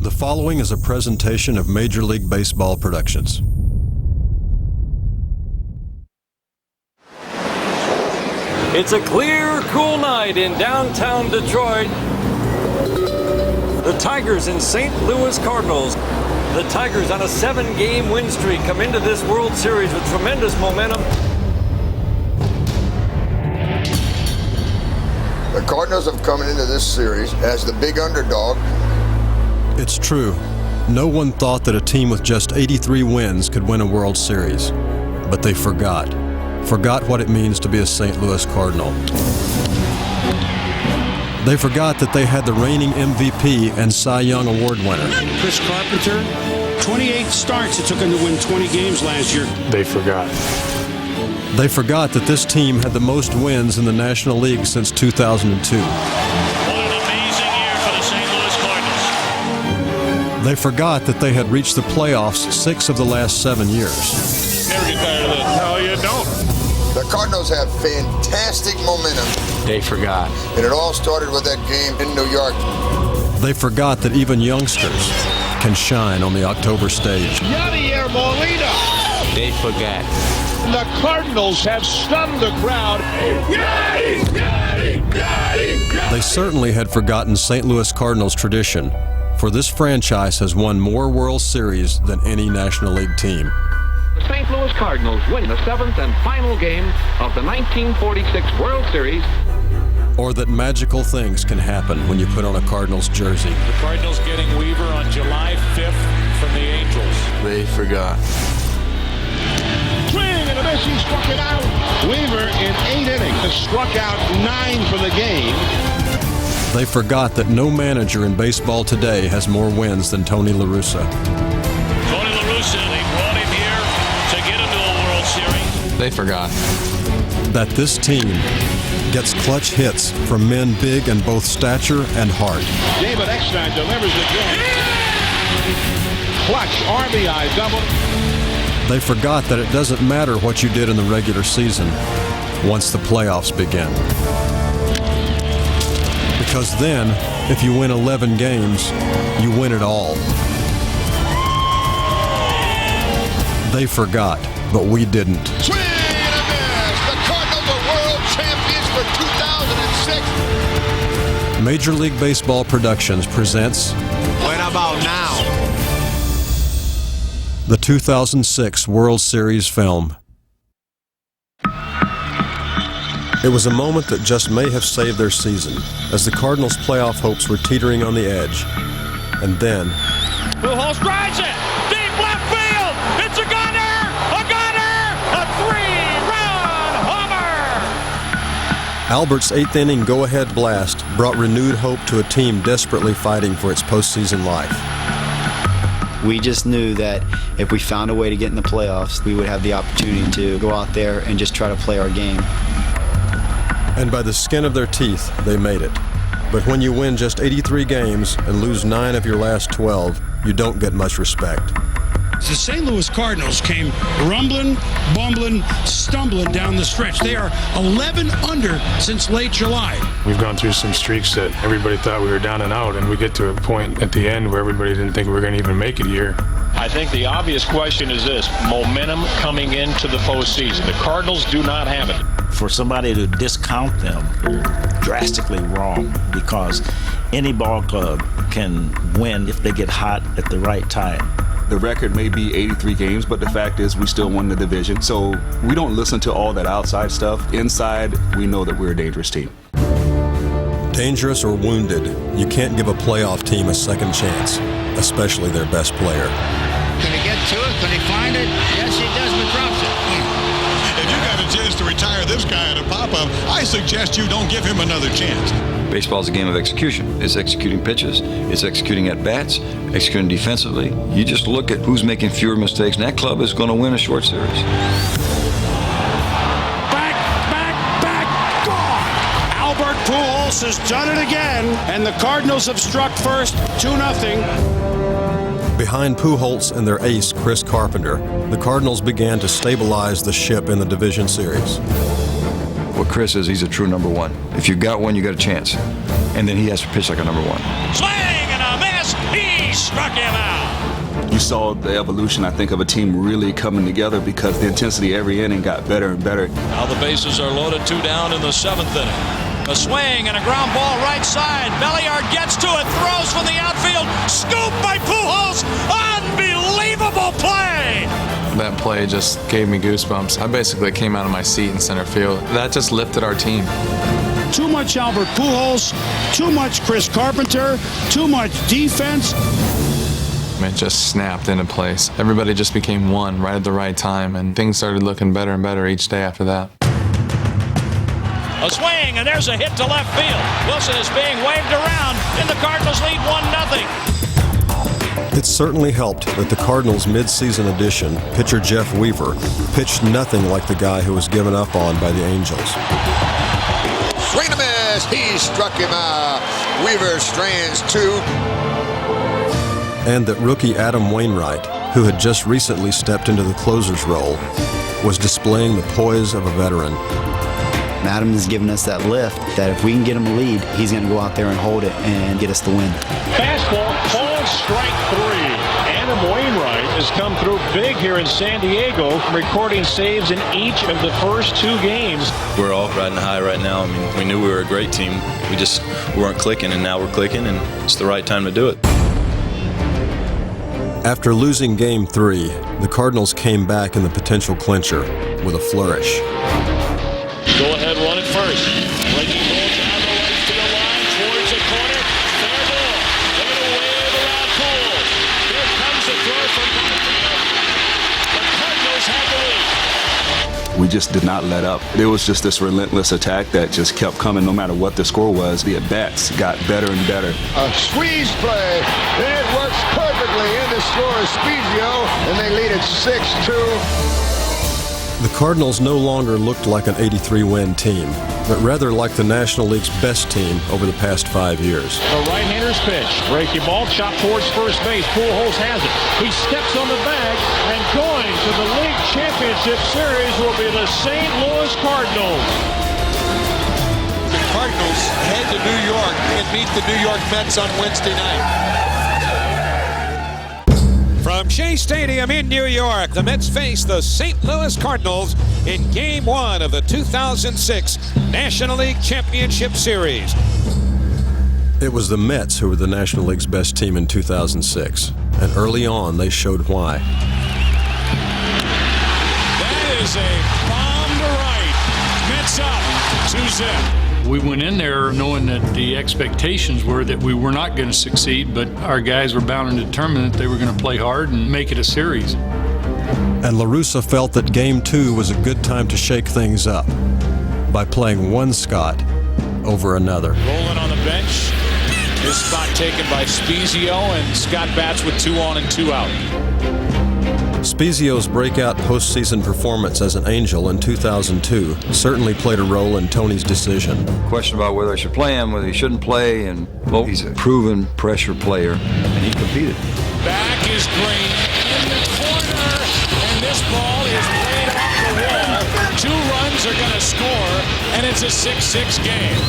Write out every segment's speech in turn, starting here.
The following is a presentation of Major League Baseball Productions. It's a clear, cool night in downtown Detroit. The Tigers and St. Louis Cardinals. The Tigers on a 7-game win streak come into this World Series with tremendous momentum. The Cardinals have come into this series as the big underdog. It's true. No one thought that a team with just 83 wins could win a World Series. But they forgot what it means to be a St. Louis Cardinal. They forgot that they had the reigning MVP and Cy Young Award winner. Chris Carpenter, 28 starts it took him to win 20 games last year. They forgot. They forgot that this team had the most wins in the National League since 2002. They forgot that they had reached the playoffs 6 of the last 7 years. Never get tired of this. No, you don't. The Cardinals have fantastic momentum. They forgot. And it all started with that game in New York. They forgot that even youngsters can shine on the October stage. Yadier Molina. They forgot. The Cardinals have stunned the crowd. They certainly had forgotten St. Louis Cardinals tradition, for this franchise has won more World Series than any National League team. The St. Louis Cardinals win the 7th and final game of the 1946 World Series. Or that magical things can happen when you put on a Cardinals jersey. The Cardinals getting Weaver on July 5th from the Angels. They forgot. Swing and a miss, he struck it out. Weaver in 8 innings has struck out 9 for the game. They forgot that no manager in baseball today has more wins than Tony La Russa. Tony La Russa, they brought him here to get him to a World Series. They forgot. That this team gets clutch hits from men big in both stature and heart. David Eckstein delivers again. Clutch RBI double. They forgot that it doesn't matter what you did in the regular season once the playoffs begin. Because then, if you win 11 games, you win it all. They forgot, but we didn't. Swing and a miss. The Cardinals are world champions for 2006. Major League Baseball Productions presents What about now? the 2006 World Series film. It was a moment that just may have saved their season, as the Cardinals' playoff hopes were teetering on the edge. And then, Pujols drives it. Deep left field. It's a gunner. A 3-run homer. Albert's 8th inning go-ahead blast brought renewed hope to a team desperately fighting for its postseason life. We just knew that if we found a way to get in the playoffs, we would have the opportunity to go out there and just try to play our game. And by the skin of their teeth, they made it. But when you win just 83 games and lose 9 of your last 12, you don't get much respect. The St. Louis Cardinals came rumbling, bumbling, stumbling down the stretch. They are 11 under since late July. We've gone through some streaks that everybody thought we were down and out, and we get to a point at the end where everybody didn't think we were going to even make it here. I think the obvious question is this: momentum coming into the postseason. The Cardinals do not have it. For somebody to discount them, drastically wrong, because any ball club can win if they get hot at the right time. The record may be 83 games, but the fact is we still won the division. So we don't listen to all that outside stuff. Inside, we know that we're a dangerous team. Dangerous or wounded, you can't give a playoff team a second chance, especially their best player. Can he get to it? Can he find it? Yes, he does, but drops it. If you got a chance to retire this guy at a pop-up, I suggest you don't give him another chance. Baseball is a game of execution. It's executing pitches, it's executing at bats, executing defensively. You just look at who's making fewer mistakes, and that club is going to win a short series. Back, gone! Albert Pujols has done it again, and the Cardinals have struck first, 2-0. Behind Pujols and their ace, Chris Carpenter, the Cardinals began to stabilize the ship in the division series. What Chris is, he's a true number one. If you got one, you got a chance. And then he has to pitch like a number one. Swing and a miss. He He struck him out. You saw the evolution, I think, of a team really coming together because the intensity every inning got better and better. Now the bases are loaded, 2 down in the 7th inning. A swing and a ground ball right side. Belliard gets to it, throws from the outfield. Scoop by Pujols. Unbelievable play. That play just gave me goosebumps. I basically came out of my seat in center field. That just lifted our team. Too much Albert Pujols, too much Chris Carpenter, too much defense. It just snapped into place. Everybody just became one right at the right time, and things started looking better and better each day after that. A swing, and there's a hit to left field. Wilson is being waved around, and the Cardinals lead 1-0. It certainly helped that the Cardinals' mid-season addition, pitcher Jeff Weaver, pitched nothing like the guy who was given up on by the Angels. Swing and a miss. He struck him out. Weaver strands 2. And that rookie Adam Wainwright, who had just recently stepped into the closer's role, was displaying the poise of a veteran. Adam has given us that lift that if we can get him a lead, he's going to go out there and hold it and get us the win. Fastball, called strike 3. Adam Wainwright has come through big here in San Diego, recording saves in each of the first 2 games. We're all riding high right now. I mean, we knew we were a great team. We just weren't clicking, and now we're clicking, and it's the right time to do it. After losing Game 3, the Cardinals came back in the potential clincher with a flourish. Go ahead, run at first. Breaking ball down the right field line towards the corner. Fair ball. They're going to wave around Pujols. Here comes the throw from Garfield. The Cardinals have the lead. We just did not let up. It was just this relentless attack that just kept coming no matter what the score was. The at-bats got better and better. A squeeze play. It works perfectly. In the score is Spezio, and they lead it 6-2. The Cardinals no longer looked like an 83-win team, but rather like the National League's best team over the past 5 years. The right-hander's pitch. Breaking ball, chopped towards first base. Pujols has it. He steps on the bag, and going to the league championship series will be the St. Louis Cardinals. The Cardinals head to New York and meet the New York Mets on Wednesday night. From Shea Stadium in New York, the Mets face the St. Louis Cardinals in Game 1 of the 2006 National League Championship Series. It was the Mets who were the National League's best team in 2006, and early on they showed why. That is a bomb to right. Mets up 2-0. We went in there knowing that the expectations were that we were not going to succeed, but our guys were bound and determined that they were going to play hard and make it a series. And La Russa felt that Game 2 was a good time to shake things up by playing one Scott over another. Rolling on the bench. His spot taken by Spezio, and Scott bats with 2 on and 2 out. Spezio's breakout postseason performance as an Angel in 2002 certainly played a role in Tony's decision. Question about whether I should play him, whether he shouldn't play, and well, he's a proven pressure player, and he competed. Back is Green in the corner, and this ball is played off the wall. 2 runs are going to score, and it's a 6-6 game.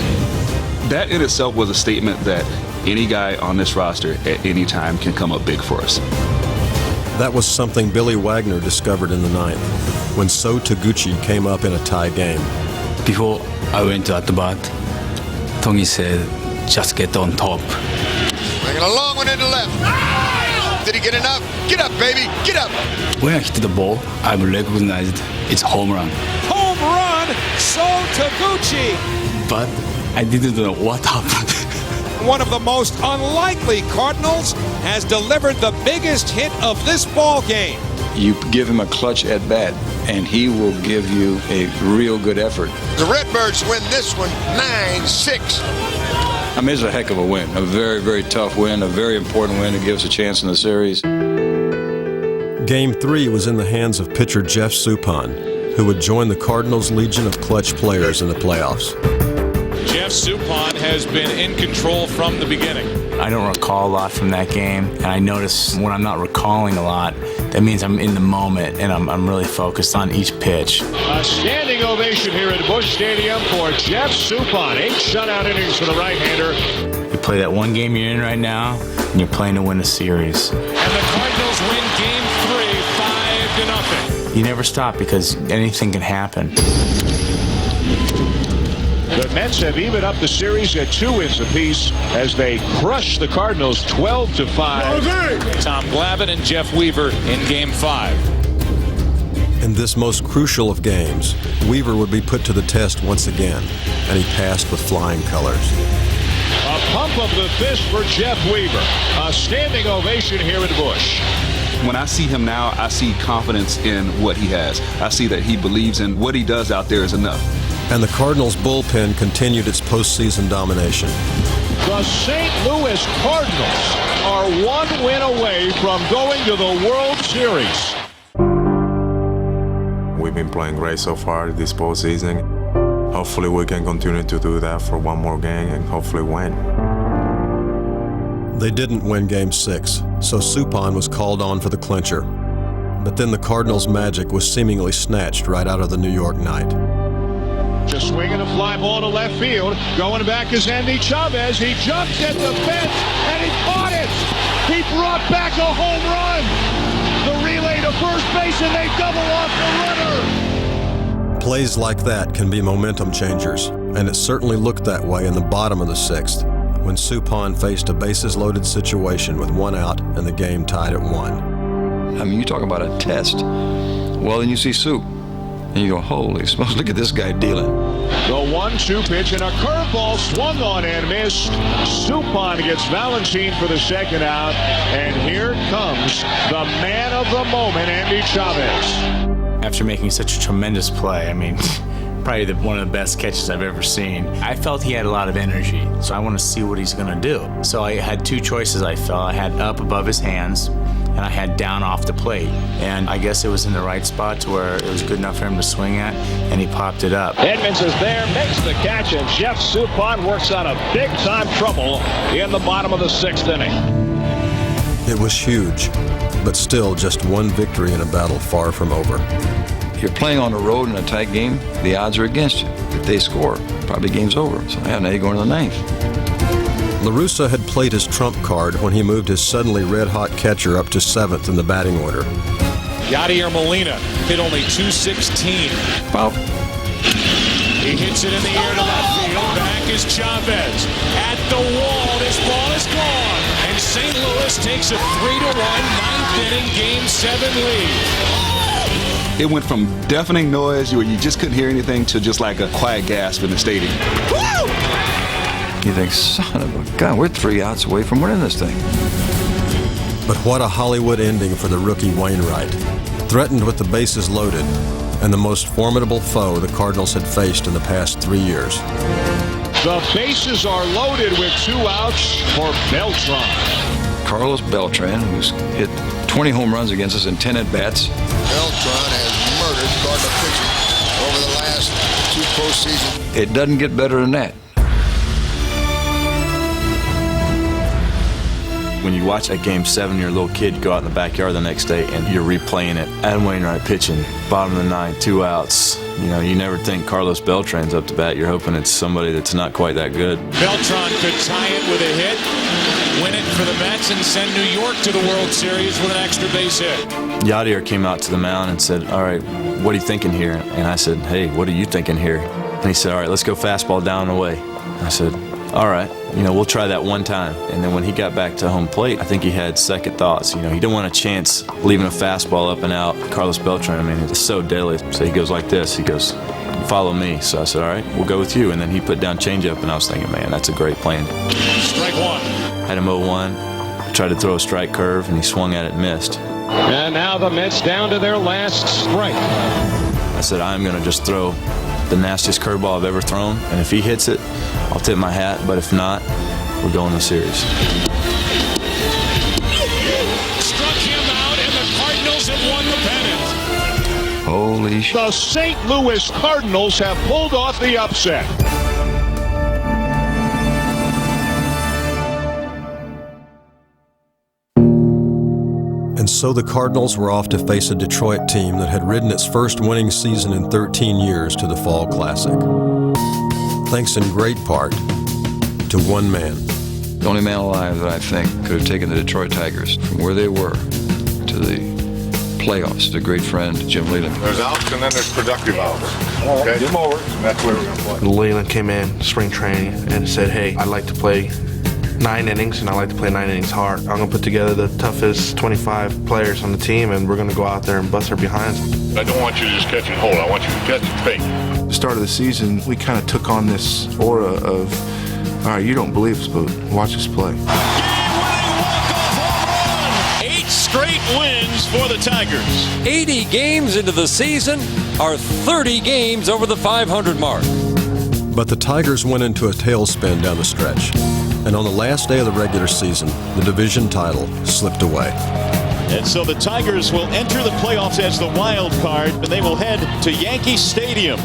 That in itself was a statement that any guy on this roster at any time can come up big for us. That was something Billy Wagner discovered in the 9th, when So Taguchi came up in a tie game. Before I went to at the bat, Tony said, just get on top. Bringing a long one into left. Did he get enough? Get up, baby, get up. When I hit the ball, I recognized it's home run. Home run, So Taguchi. But I didn't know what happened. One of the most unlikely Cardinals has delivered the biggest hit of this ball game. You give him a clutch at bat, and he will give you a real good effort. The Redbirds win this one 9-6. I mean, it's a heck of a win. A very, very tough win, a very important win to give us a chance in the series. Game 3 was in the hands of pitcher Jeff Suppan, who would join the Cardinals' legion of clutch players in the playoffs. Jeff Suppan has been in control from the beginning. I don't recall a lot from that game, and I notice when I'm not recalling a lot, that means I'm in the moment and I'm really focused on each pitch. A standing ovation here at Busch Stadium for Jeff Suppan. 8 shutout innings for the right-hander. He play that one game you're in right now, and you're playing to win a series. And the Cardinals win Game 3, 5-0. You never stop because anything can happen. The Mets have evened up the series at 2 wins apiece as they crush the Cardinals 12-5. Tom Glavine and Jeff Weaver in Game 5. In this most crucial of games, Weaver would be put to the test once again, and he passed with flying colors. A pump of the fist for Jeff Weaver. A standing ovation here at Busch. When I see him now, I see confidence in what he has. I see that he believes in what he does out there is enough. And the Cardinals' bullpen continued its postseason domination. The St. Louis Cardinals are 1 win away from going to the World Series. We've been playing great so far this postseason. Hopefully we can continue to do that for one more game and hopefully win. They didn't win Game 6, so Suppan was called on for the clincher. But then the Cardinals' magic was seemingly snatched right out of the New York night. Just swinging a fly ball to left field. Going back is Andy Chavez. He jumps at the fence and he caught it. He brought back a home run. The relay to first base and they double off the runner. Plays like that can be momentum changers, and it certainly looked that way in the bottom of the 6th when Suppan faced a bases-loaded situation with 1 out and the game tied at 1. I mean, you talk about a test. Well, then you see Soup. And you go, holy smokes, look at this guy dealing. The 1-2 pitch and a curveball swung on and missed. Suppan gets Valentin for the 2nd out. And here comes the man of the moment, Andy Chavez. After making such a tremendous play, I mean, probably one of the best catches I've ever seen. I felt he had a lot of energy, so I want to see what he's going to do. So I had 2 choices, I felt. I had up above his hands, and I had down off the plate. And I guess it was in the right spot to where it was good enough for him to swing at, and he popped it up. Edmonds is there, makes the catch, and Jeff Suppan works out a big-time trouble in the bottom of the 6th inning. It was huge, but still just one victory in a battle far from over. If you're playing on the road in a tight game, the odds are against you. If they score, probably game's over. So I have now going to the 9th. La Russa had played his trump card when he moved his suddenly red-hot catcher up to 7th in the batting order. Yadier Molina hit only .216. Foul. He hits it in the air to left field. Back is Chavez. At the wall, this ball is gone. And St. Louis takes a 3-1 9th inning Game 7 lead. It went from deafening noise where you just couldn't hear anything to just like a quiet gasp in the stadium. Woo! You think, son of a gun, we're 3 outs away from winning this thing. But what a Hollywood ending for the rookie Wainwright. Threatened with the bases loaded, and the most formidable foe the Cardinals had faced in the past 3 years. The bases are loaded with 2 outs for Beltran. Carlos Beltran, who's hit 20 home runs against us in 10 at-bats. Beltran has murdered Cardinal pitching over the last 2 postseasons. It doesn't get better than that. When you watch that Game 7, you're a little kid, go out in the backyard the next day and you're replaying it. Adam Wainwright pitching, bottom of the 9th, 2 outs. You know, you never think Carlos Beltran's up to bat. You're hoping it's somebody that's not quite that good. Beltran could tie it with a hit, win it for the Mets, and send New York to the World Series with an extra base hit. Yadier came out to the mound and said, all right, what are you thinking here? And I said, hey, what are you thinking here? And he said, all right, let's go fastball down and away. I said, all right, we'll try that one time. And then when he got back to home plate, I think he had second thoughts. He didn't want a chance leaving a fastball up and out. Carlos Beltran, it's so deadly. So he goes like this. He goes, follow me. So I said, all right, we'll go with you. And then he put down changeup, and I was thinking, man, that's a great plan. Strike 1. Had him 0-1. Tried to throw a strike curve, and he swung at it and missed. And now the Mets down to their last strike. I said, I'm going to just throw the nastiest curveball I've ever thrown, and if he hits it, I'll tip my hat, but if not, we're going to the series. Struck him out, and the Cardinals have won the pennant. Holy shit. The St. Louis Cardinals have pulled off the upset. And so the Cardinals were off to face a Detroit team that had ridden its first winning season in 13 years to the Fall Classic. Thanks in great part to one man, The only man alive that I think could have taken the Detroit Tigers from where they were to the playoffs, the great friend Jim Leland. There's outs and then there's productive outs. Okay, give them over. And that's where we're going to play. Leland came in spring training and said, hey, I'd like to play 9 innings, and I like to play 9 innings hard. I'm going to put together the toughest 25 players on the team, and we're going to go out there and bust their behinds. I don't want you to just catch and hold. I want you to catch and fake. At the start of the season, we kind of took on this aura of, all right, you don't believe us, but watch us play. Game-winning walk-off home run. 8 straight wins for the Tigers. 80 games into the season are 30 games over the 500 mark. But the Tigers went into a tailspin down the stretch. And on the last day of the regular season, the division title slipped away. And so the Tigers will enter the playoffs as the wild card, and they will head to Yankee Stadium,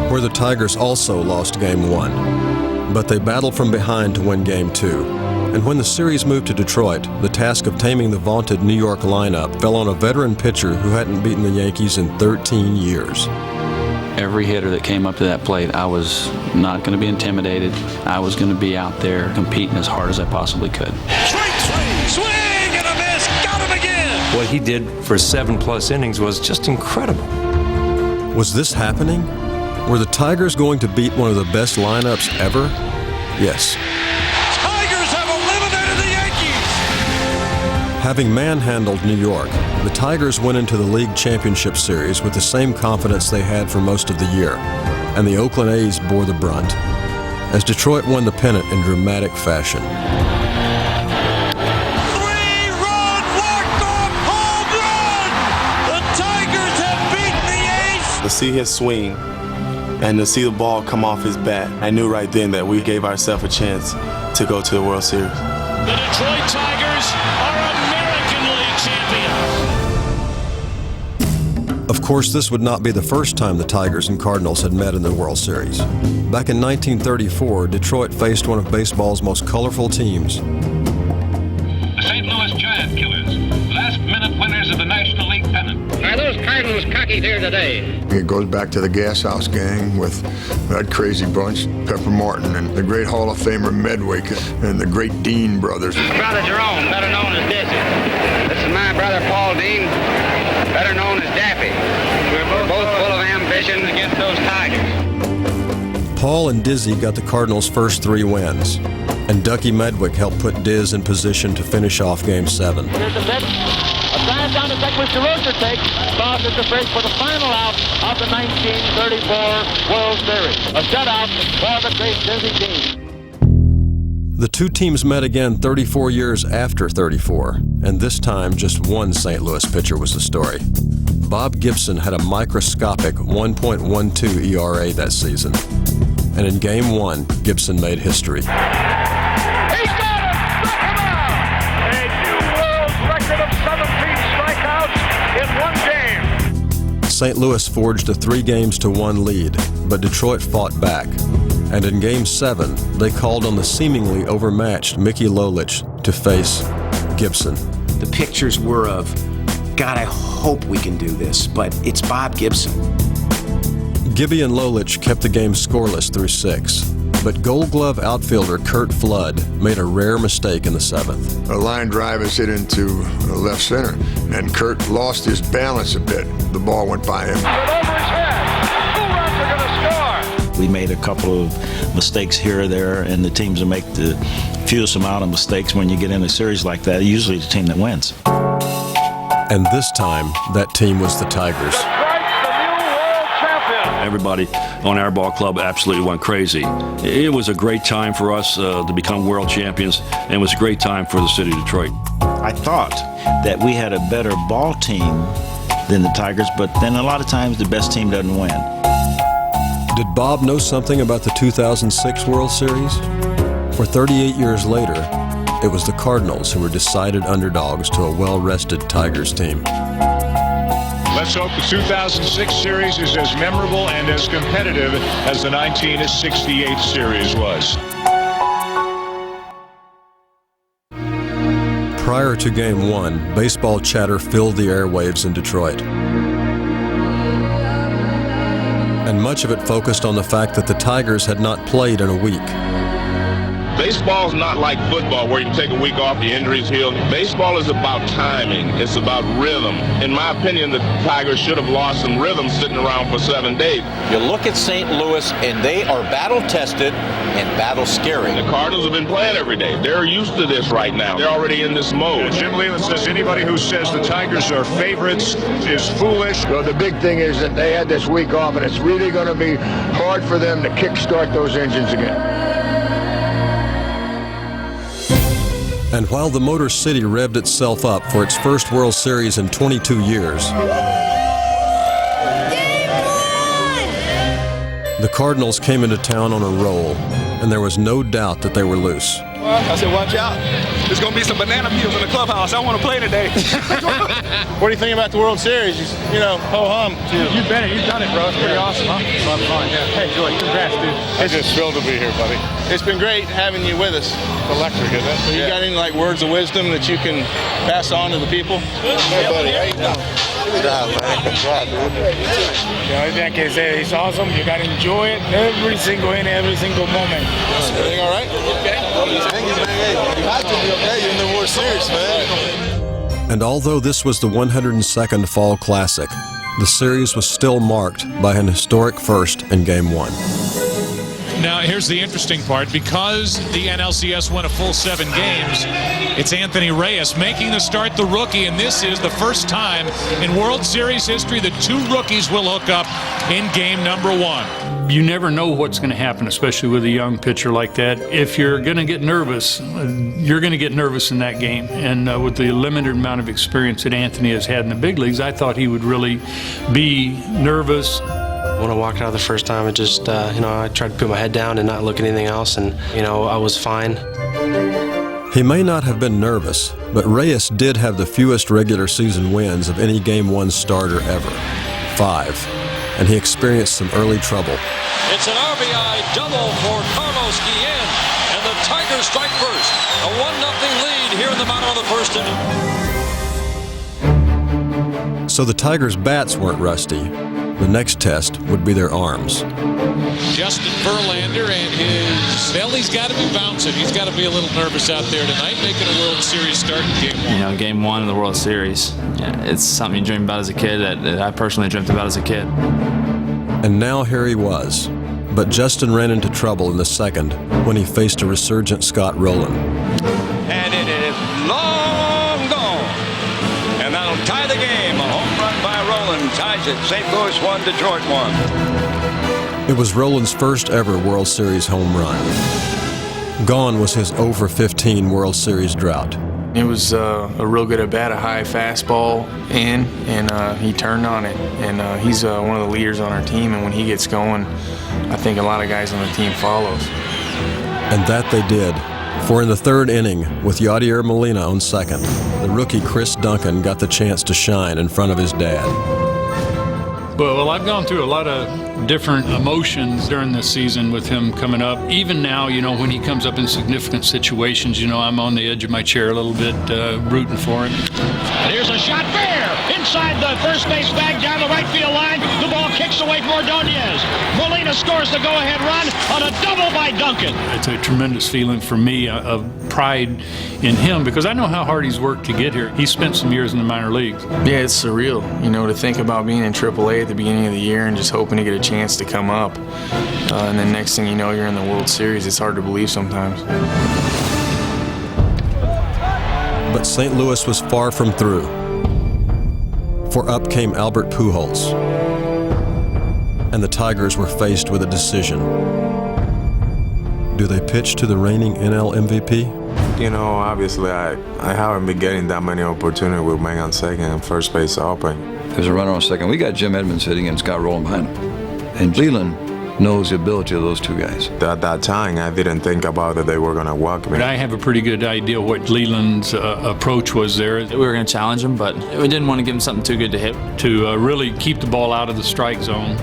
where the Tigers also lost Game 1. But they battled from behind to win Game 2. And when the series moved to Detroit, the task of taming the vaunted New York lineup fell on a veteran pitcher who hadn't beaten the Yankees in 13 years. Every hitter that came up to that plate, I was not going to be intimidated. I was going to be out there competing as hard as I possibly could. Swing and a miss, got him again. What he did for 7+ innings was just incredible. Was this happening? Were the Tigers going to beat one of the best lineups ever? Yes. Tigers have eliminated the Yankees. Having manhandled New York, the Tigers went into the league championship series with the same confidence they had for most of the year, and the Oakland A's bore the brunt, as Detroit won the pennant in dramatic fashion. 3-run walk-off home run! The Tigers have beaten the A's! To see his swing and to see the ball come off his bat, I knew right then that we gave ourselves a chance to go to the World Series. The Detroit Tigers are American League champions. Of course, this would not be the first time the Tigers and Cardinals had met in the World Series. Back in 1934, Detroit faced one of baseball's most colorful teams. The St. Louis Giant Killers, last-minute winners of the National League pennant. Are those Cardinals cocky here today? It goes back to the Gas House Gang with that crazy bunch, Pepper Martin, and the great Hall of Famer Medwick, and the great Dean brothers. Brother Jerome, better known as Dizzy. This is my brother Paul Dean, better known as Daffy. We're both full of ambition against those Tigers. Paul and Dizzy got the Cardinals' first 3 wins, and Ducky Medwick helped put Diz in position to finish off Game 7. Here's the pitch. A drive down to second, which DeRosa takes. Crosses the bridge for the final out of the 1934 World Series. A shutout for the great Dizzy Dean. The two teams met again 34 years after '34, and this time just one St. Louis pitcher was the story. Bob Gibson had a microscopic 1.12 ERA that season, and in Game 1, Gibson made history. He's got him! Struck him out! A new world record of 17 strikeouts in one game. St. Louis forged a 3-1 lead, but Detroit fought back. And in Game 7, they called on the seemingly overmatched Mickey Lolich to face Gibson. The pictures were of, God, I hope we can do this, but it's Bob Gibson. Gibby and Lolich kept the game scoreless through 6, but Gold Glove outfielder Curt Flood made a rare mistake in the 7th. A line drive is hit into left center, and Curt lost his balance a bit. The ball went by him. We made a couple of mistakes here or there, and the teams that make the fewest amount of mistakes when you get in a series like that, usually the team that wins. And this time, that team was the Tigers. Everybody on our ball club absolutely went crazy. It was a great time for us to become world champions, and it was a great time for the city of Detroit. I thought that we had a better ball team than the Tigers, but then a lot of times the best team doesn't win. Did Bob know something about the 2006 World Series? For 38 years later, it was the Cardinals who were decided underdogs to a well-rested Tigers team. Let's hope the 2006 series is as memorable and as competitive as the 1968 series was. Prior to Game 1, baseball chatter filled the airwaves in Detroit. And much of it focused on the fact that the Tigers had not played in a week. Baseball's not like football where you take a week off, the injuries heal. Baseball is about timing. It's about rhythm. In my opinion, the Tigers should have lost some rhythm sitting around for 7 days. You look at St. Louis, and they are battle-tested and battle-scary. The Cardinals have been playing every day. They're used to this right now. They're already in this mode. Jim Leland says anybody who says the Tigers are favorites is foolish. So the big thing is that they had this week off, and it's really going to be hard for them to kickstart those engines again. And while the Motor City revved itself up for its first World Series in 22 years, the Cardinals came into town on a roll, and there was no doubt that they were loose. I said, watch out. There's going to be some banana peels in the clubhouse. I want to play today. What do you think about the World Series? You know, ho-hum. You've been it. You've done it, bro. It's pretty awesome, huh? It's a lot of fun, yeah. Hey, Joey, congrats, dude. I'm just thrilled to be here, buddy. It's been great having you with us. It's electric, isn't it? You got any, like, words of wisdom that you can pass on to the people? Hey, buddy. How you doing? Good job, man. Good job, dude. The only thing I can say, it's awesome. You got to enjoy it every single inning, every single moment. Everything all right? Okay. You have to be okay. You're in the World Series, man. And although this was the 102nd Fall Classic, the series was still marked by an historic first in Game 1. Now, here's the interesting part. Because the NLCS went a full 7 games, it's Anthony Reyes making the start, the rookie, and this is the first time in World Series history that 2 rookies will hook up in game number 1. You never know what's going to happen, especially with a young pitcher like that. If you're going to get nervous, you're going to get nervous in that game. And with the limited amount of experience that Anthony has had in the big leagues, I thought he would really be nervous. When I walked out the first time, it just, I tried to put my head down and not look at anything else, and, I was fine. He may not have been nervous, but Reyes did have the fewest regular season wins of any Game 1 starter ever, 5, and he experienced some early trouble. It's an RBI double for Carlos Guillen, and the Tigers strike first. A 1-0 lead here in the bottom of the first inning. So the Tigers' bats weren't rusty. The next test would be their arms. Justin Verlander and his belly's got to be bouncing. He's got to be a little nervous out there tonight, making a World Series start in Game 1. Game 1 of the World Series. It's something you dream about as a kid that I personally dreamt about as a kid. And now here he was. But Justin ran into trouble in the second when he faced a resurgent Scott Rowland. And it is long gone. And that'll tie the game. A home run by Rowland ties it. St. Louis 1, Detroit 1. It was Rowland's first ever World Series home run. Gone was his 0-for-15 World Series drought. It was a real good at bat, a high fastball in, and he turned on it. And he's one of the leaders on our team, and when he gets going, I think a lot of guys on the team follows. And that they did. For in the third inning, with Yadier Molina on second, the rookie Chris Duncan got the chance to shine in front of his dad. Well, I've gone through a lot of different emotions during this season with him coming up. Even now, when he comes up in significant situations, I'm on the edge of my chair a little bit, rooting for him. And here's a shot fair inside the first base bag down the right field line. The ball kicks away from Ordonez. Molina scores the go-ahead run on a double by Duncan. It's a tremendous feeling for me of pride in him because I know how hard he's worked to get here. He spent some years in the minor leagues. Yeah, it's surreal, to think about being in AAA at the beginning of the year and just hoping to get a chance to come up. And then next thing you know, you're in the World Series. It's hard to believe sometimes. But St. Louis was far from through. For up came Albert Pujols. And the Tigers were faced with a decision. Do they pitch to the reigning NL MVP? Obviously I haven't been getting that many opportunities with men on second and first base open. There's a runner on second. We got Jim Edmonds hitting and Scott Rowland behind him. And Leland knows the ability of those 2 guys. At that time, I didn't think about that they were going to walk me. But I have a pretty good idea what Leland's approach was there. We were going to challenge him, but we didn't want to give him something too good to hit. To really keep the ball out of the strike zone.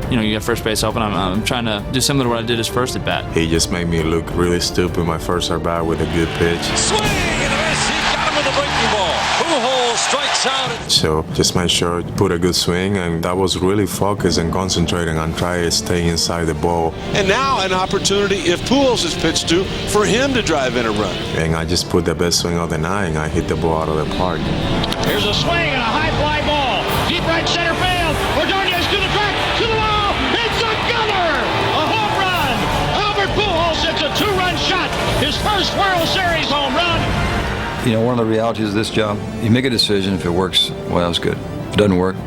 You got first base open. I'm trying to do similar to what I did his first at bat. He just made me look really stupid my first at bat with a good pitch. Swing and a miss. He got him with the breaking ball. Pujols strikes out. So just make sure you put a good swing, and that was really focused and concentrating on trying to stay inside the ball. And now an opportunity, if Pujols is pitched to, for him to drive in a run. And I just put the best swing of the night, and I hit the ball out of the park. Here's a swing and a high fly ball. Deep right center field. Ordonez to the track, to the wall. It's a gunner! A home run! Albert Pujols hits a two-run shot. His first World Series home run. You know, one of the realities of this job, you make a decision. If it works, well, that's good. If it doesn't work,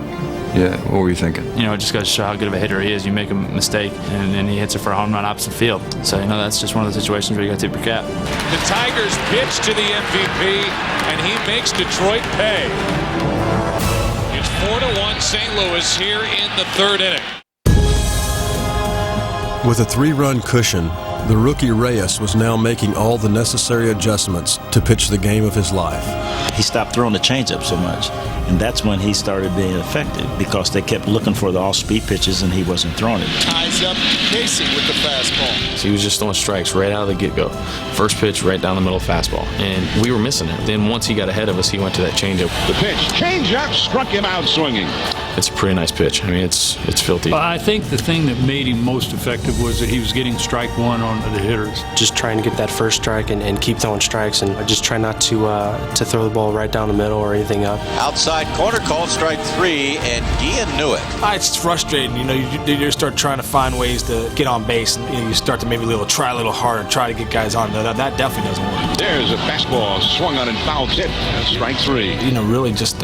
yeah, what were you thinking? You know, it just goes to show how good of a hitter he is. You make a mistake, and then he hits it for a home run opposite field. So, you know, that's just one of the situations where you got to tip your cap. The Tigers pitch to the MVP, and he makes Detroit pay. It's 4-1 St. Louis here in the third inning. With a 3-run cushion, the rookie Reyes was now making all the necessary adjustments to pitch the game of his life. He stopped throwing the changeup so much, and that's when he started being effective because they kept looking for the off-speed pitches and he wasn't throwing it. Ties up Casey with the fastball. So he was just throwing strikes right out of the get-go. First pitch right down the middle fastball, and we were missing it. Then once he got ahead of us, he went to that changeup. The pitch, changeup, struck him out swinging. It's a pretty nice pitch. I mean, it's filthy. I think the thing that made him most effective was that he was getting strike one on the hitters. Just trying to get that first strike and keep throwing strikes, and just try not to throw the ball right down the middle or anything up. Outside corner called strike 3, and Guillen knew it. It's frustrating. You know, you start trying to find ways to get on base, and you start to maybe try a little harder, try to get guys on. That definitely doesn't work. There's a fastball swung on and foul tip. Strike 3. You know, really just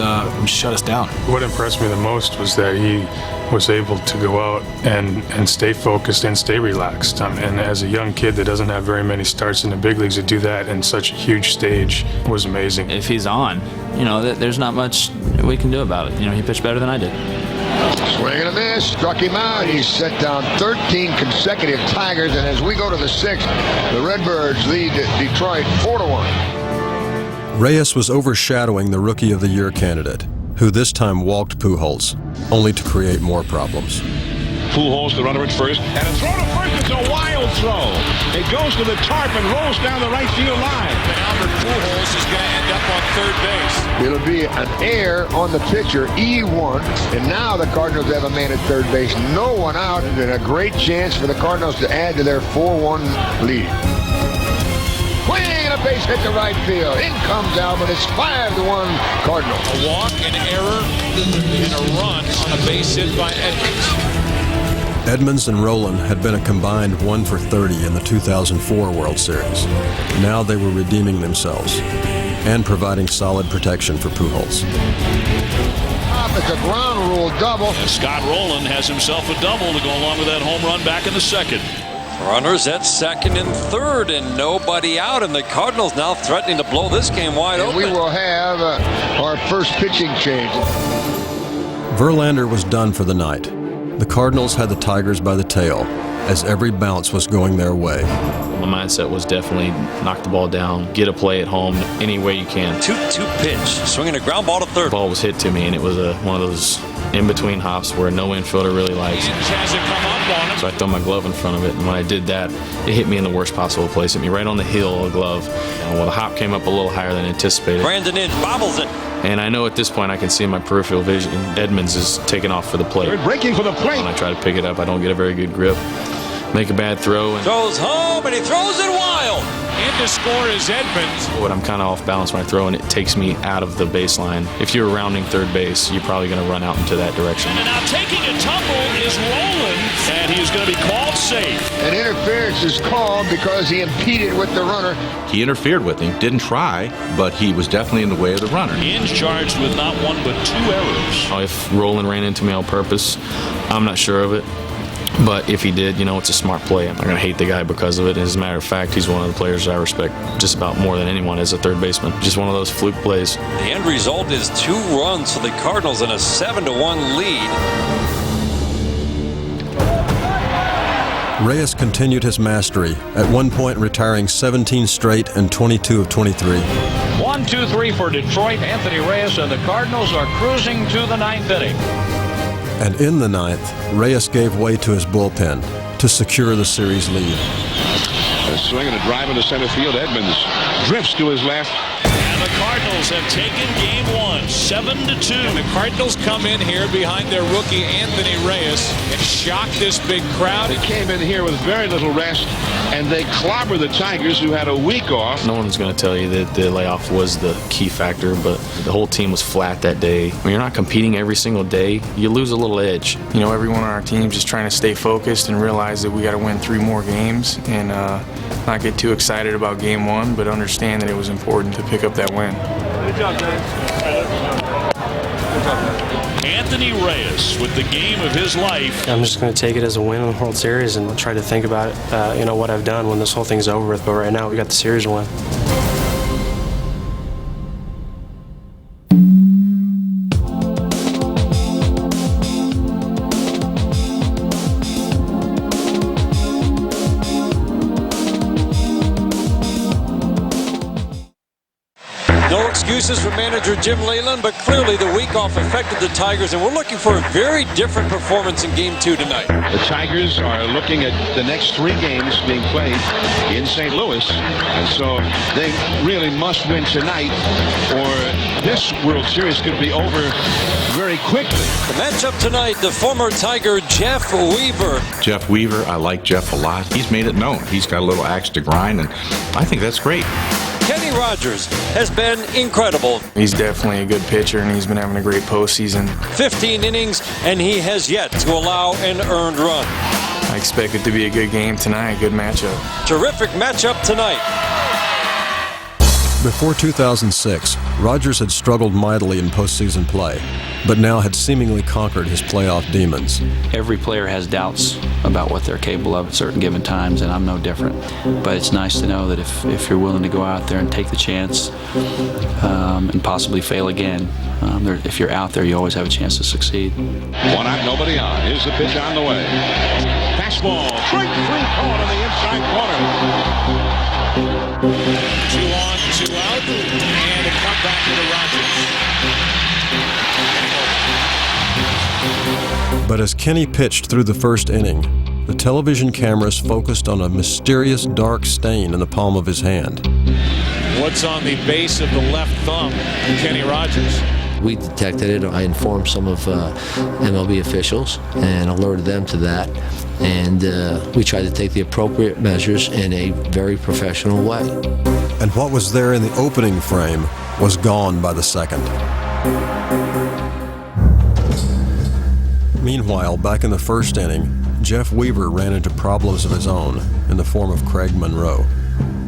shut us down. What impressed me the most was that he was able to go out and stay focused and stay relaxed. And as a young kid that doesn't have very many starts in the big leagues, to do that in such a huge stage was amazing. If he's on, you know, there's not much we can do about it. You know, he pitched better than I did. Swing and a miss, struck him out. He's set down 13 consecutive Tigers, and as we go to the 6th, the Redbirds lead Detroit 4-1. Reyes was overshadowing the Rookie of the Year candidate, who this time walked Pujols, only to create more problems. Pujols, the runner at first, and a throw to first is a wild throw. It goes to the tarp and rolls down the right field line. And Albert Pujols is going to end up on third base. It'll be an error on the pitcher, E1, and now the Cardinals have a man at third base. No one out, and a great chance for the Cardinals to add to their 4-1 lead. Swing and a base hit to right field. In comes Albert. It's 5-1 Cardinals. A walk, an error, and a run on a base hit by Edmonds. Edmonds and Rowland had been a combined 1 for 30 in the 2004 World Series. Now they were redeeming themselves and providing solid protection for Pujols. It's a ground rule double. And Scott Rowland has himself a double to go along with that home run back in the 2nd. Runners at 2nd and 3rd, and nobody out, and the Cardinals now threatening to blow this game wide open. We will have our first pitching change. Verlander was done for the night. The Cardinals had the Tigers by the tail, as every bounce was going their way. My mindset was definitely knock the ball down, get a play at home any way you can. 2-2 pitch, swinging a ground ball to third. The ball was hit to me, and it was one of those in-between hops where no infielder really likes. Has it come up on him. So I throw my glove in front of it, and when I did that, it hit me in the worst possible place. It hit me right on the heel of the glove. And the hop came up a little higher than anticipated. Brandon Inge bobbles it. And I know at this point I can see in my peripheral vision Edmonds is taking off for the plate. They're breaking for the plate. When I try to pick it up, I don't get a very good grip. Make a bad throw. And throws home, and he throws it wild. In to score is Edmonds. But I'm kind of off balance when I throw, and it takes me out of the baseline. If you're rounding third base, you're probably going to run out into that direction. And now taking a tumble is Rowland, and he's going to be called safe. An interference is called because he impeded with the runner. He interfered with him, didn't try, but he was definitely in the way of the runner. Inge charged with not 1 but 2 errors. If Rowland ran into me on purpose, I'm not sure of it. But if he did, you know, it's a smart play. I'm not going to hate the guy because of it. As a matter of fact, he's one of the players I respect just about more than anyone as a third baseman. Just one of those fluke plays. The end result is 2 runs for the Cardinals and a 7-1 lead. Reyes continued his mastery, at one point retiring 17 straight and 22 of 23. 1-2-3 for Detroit. Anthony Reyes and the Cardinals are cruising to the 9th inning. And in the 9th, Reyes gave way to his bullpen to secure the series lead. A swing and a drive into center field. Edmonds drifts to his left. And the Cardinals Cardinals have taken game one, 7-2. And the Cardinals come in here behind their rookie Anthony Reyes and shock this big crowd. They came in here with very little rest, and they clobber the Tigers, who had a week off. No one's going to tell you that the layoff was the key factor, but the whole team was flat that day. When you're not competing every single day, you lose a little edge. You know, everyone on our team just trying to stay focused and realize that we got to win 3 more games and not get too excited about game one, but understand that it was important to pick up that win. Good job, man. Good job, man. Anthony Reyes with the game of his life. I'm just going to take it as a win in the World Series and try to think about it, what I've done when this whole thing's over with. But right now, we got the series to win. No excuses for manager Jim Leyland, but clearly the week off affected the Tigers, and we're looking for a very different performance in Game 2 tonight. The Tigers are looking at the next 3 games being played in St. Louis, and so they really must win tonight, or this World Series could be over very quickly. The matchup tonight, the former Tiger Jeff Weaver. Jeff Weaver, I like Jeff a lot. He's made it known. He's got a little axe to grind, and I think that's great. Kenny Rogers has been incredible. He's definitely a good pitcher, and he's been having a great postseason. 15 innings, and he has yet to allow an earned run. I expect it to be a good game tonight, a good matchup. Terrific matchup tonight. Before 2006, Rogers had struggled mightily in postseason play, but now had seemingly conquered his playoff demons. Every player has doubts about what they're capable of at certain given times, and I'm no different. But it's nice to know that if you're willing to go out there and take the chance and possibly fail again, if you're out there, you always have a chance to succeed. 1 out, nobody on. Here's the pitch on the way. Fastball, strike 3 caught on the inside corner. 2 on, 2 out, and a comeback to Rogers. But as Kenny pitched through the first inning, the television cameras focused on a mysterious dark stain in the palm of his hand. What's on the base of the left thumb, Kenny Rogers? We detected it. I informed some of MLB officials and alerted them to that. And we tried to take the appropriate measures in a very professional way. And what was there in the opening frame was gone by the second. Meanwhile, back in the first inning, Jeff Weaver ran into problems of his own in the form of Craig Monroe.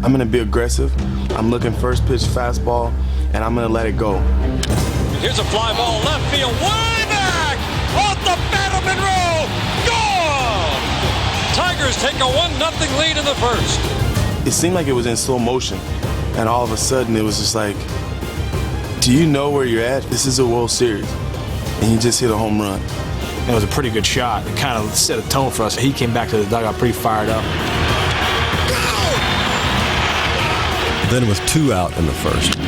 I'm going to be aggressive. I'm looking first pitch fastball, and I'm going to let it go. Here's a fly ball left field, way back! Off the bat of Monroe! Gone! Tigers take a 1-0 lead in the first. It seemed like it was in slow motion, and all of a sudden it was just like, do you know where you're at? This is a World Series, and he just hit a home run. It was a pretty good shot. It kind of set a tone for us. He came back to the dugout pretty fired up. Then with 2 out in the first,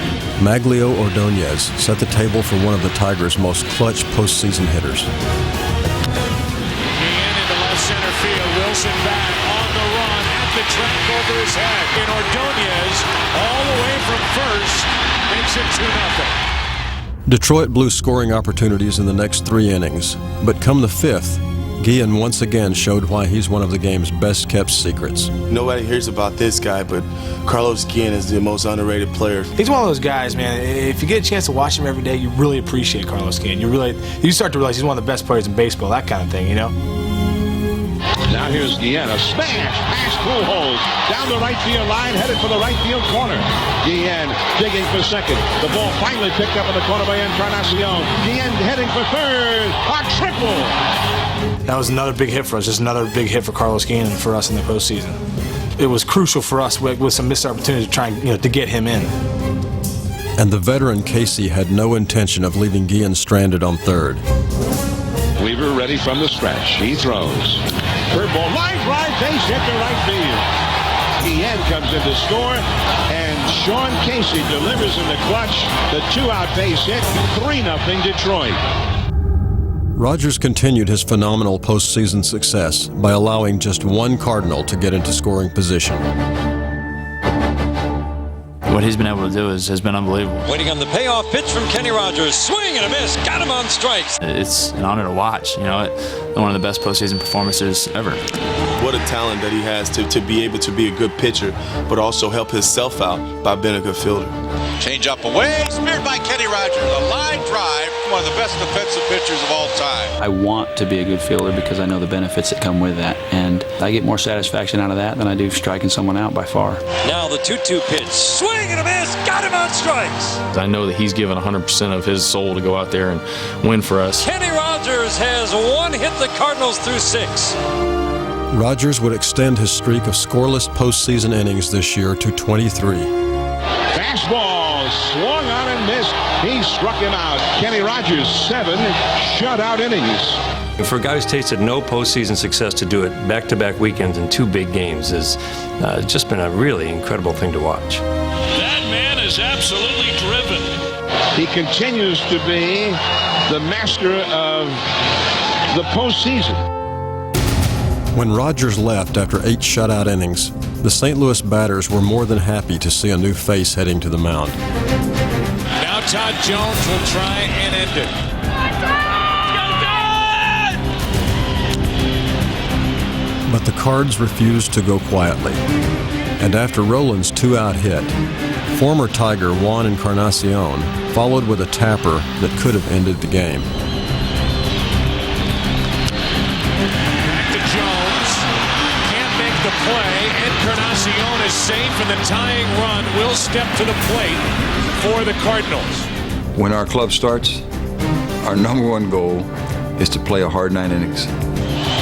Maglio Ordonez set the table for one of the Tigers' most clutch postseason hitters. Ian into left center field. Wilson back on the run at the track over his head. And Ordonez all the way from first makes it 2-0. Detroit blew scoring opportunities in the next 3 innings, but come the 5th, Guillen once again showed why he's one of the game's best-kept secrets. Nobody hears about this guy, but Carlos Guillen is the most underrated player. He's one of those guys, man. If you get a chance to watch him every day, you really appreciate Carlos Guillen. You start to realize he's one of the best players in baseball, that kind of thing, you know? Now here's Guillen, a smash past Pujols, down the right field line, headed for the right field corner. Guillen digging for second. The ball finally picked up in the corner by Encarnacion. Guillen heading for third. A triple. That was another big hit for us, just another big hit for Carlos Guillen for us in the postseason. It was crucial for us with some missed opportunities to try and, to get him in. And the veteran Casey had no intention of leaving Guillen stranded on third. Weaver ready from the stretch. He throws. Curveball, line drive, base hit to right field. Guillen comes in to score, and Sean Casey delivers in the clutch. The 2-out base hit, 3-0 Detroit. Rogers continued his phenomenal postseason success by allowing just 1 Cardinal to get into scoring position. what he's been able to do has been unbelievable. Waiting on the payoff pitch from Kenny Rogers. Swing and a miss. Got him on strikes. It's an honor to watch. You know, one of the best postseason performances ever. What a talent that he has to be able to be a good pitcher, but also help himself out by being a good fielder. Change up away, speared by Kenny Rogers. A line drive, one of the best defensive pitchers of all time. I want to be a good fielder because I know the benefits that come with that, and I get more satisfaction out of that than I do striking someone out by far. Now the 2-2 pitch. Swing and a miss. Got him on strikes. I know that he's given 100% of his soul to go out there and win for us. Kenny Rogers has one hit the Cardinals through 6. Rogers would extend his streak of scoreless postseason innings this year to 23. Fastball swung on and missed. He struck him out. Kenny Rogers, 7 shutout innings. For a guy who's tasted no postseason success to do it back-to-back weekends in 2 big games is just been a really incredible thing to watch. That man is absolutely driven. He continues to be the master of the postseason. When Rogers left after 8 shutout innings, the St. Louis batters were more than happy to see a new face heading to the mound. Now Todd Jones will try and end it. But the Cards refused to go quietly. And after Roland's 2-out hit, former Tiger Juan Encarnacion followed with a tapper that could have ended the game. The play, Encarnacion is safe, and the tying run will step to the plate for the Cardinals. When our club starts, our #1 goal is to play a hard 9 innings.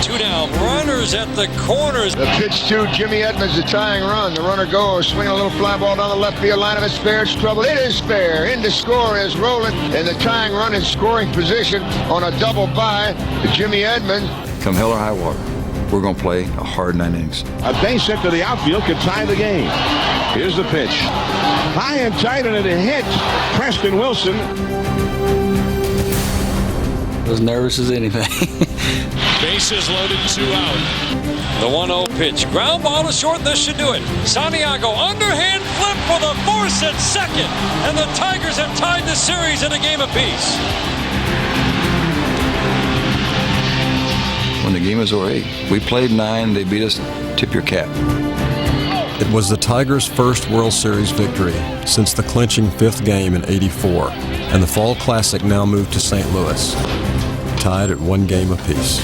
2 down, runners at the corners. The pitch to Jimmy Edmonds, the tying run. The runner goes, swinging a little fly ball down the left field line of his fair. It's trouble. It is fair. In to score is Roland, and the tying run in scoring position on a double by Jimmy Edmonds. Come hell or high water, we're going to play a hard 9 innings. A base hit to the outfield could tie the game. Here's the pitch. High and tight, and it hit Preston Wilson. As nervous as anything. Bases loaded, 2 out. The 1-0 pitch. Ground ball to short. This should do it. Santiago underhand flip for the force at second. And the Tigers have tied the series in a game apiece. When the game is over, hey, we played 9, they beat us, tip your cap. It was the Tigers' first World Series victory since the clinching 5th game in '84, and the Fall Classic now moved to St. Louis, tied at 1 game apiece.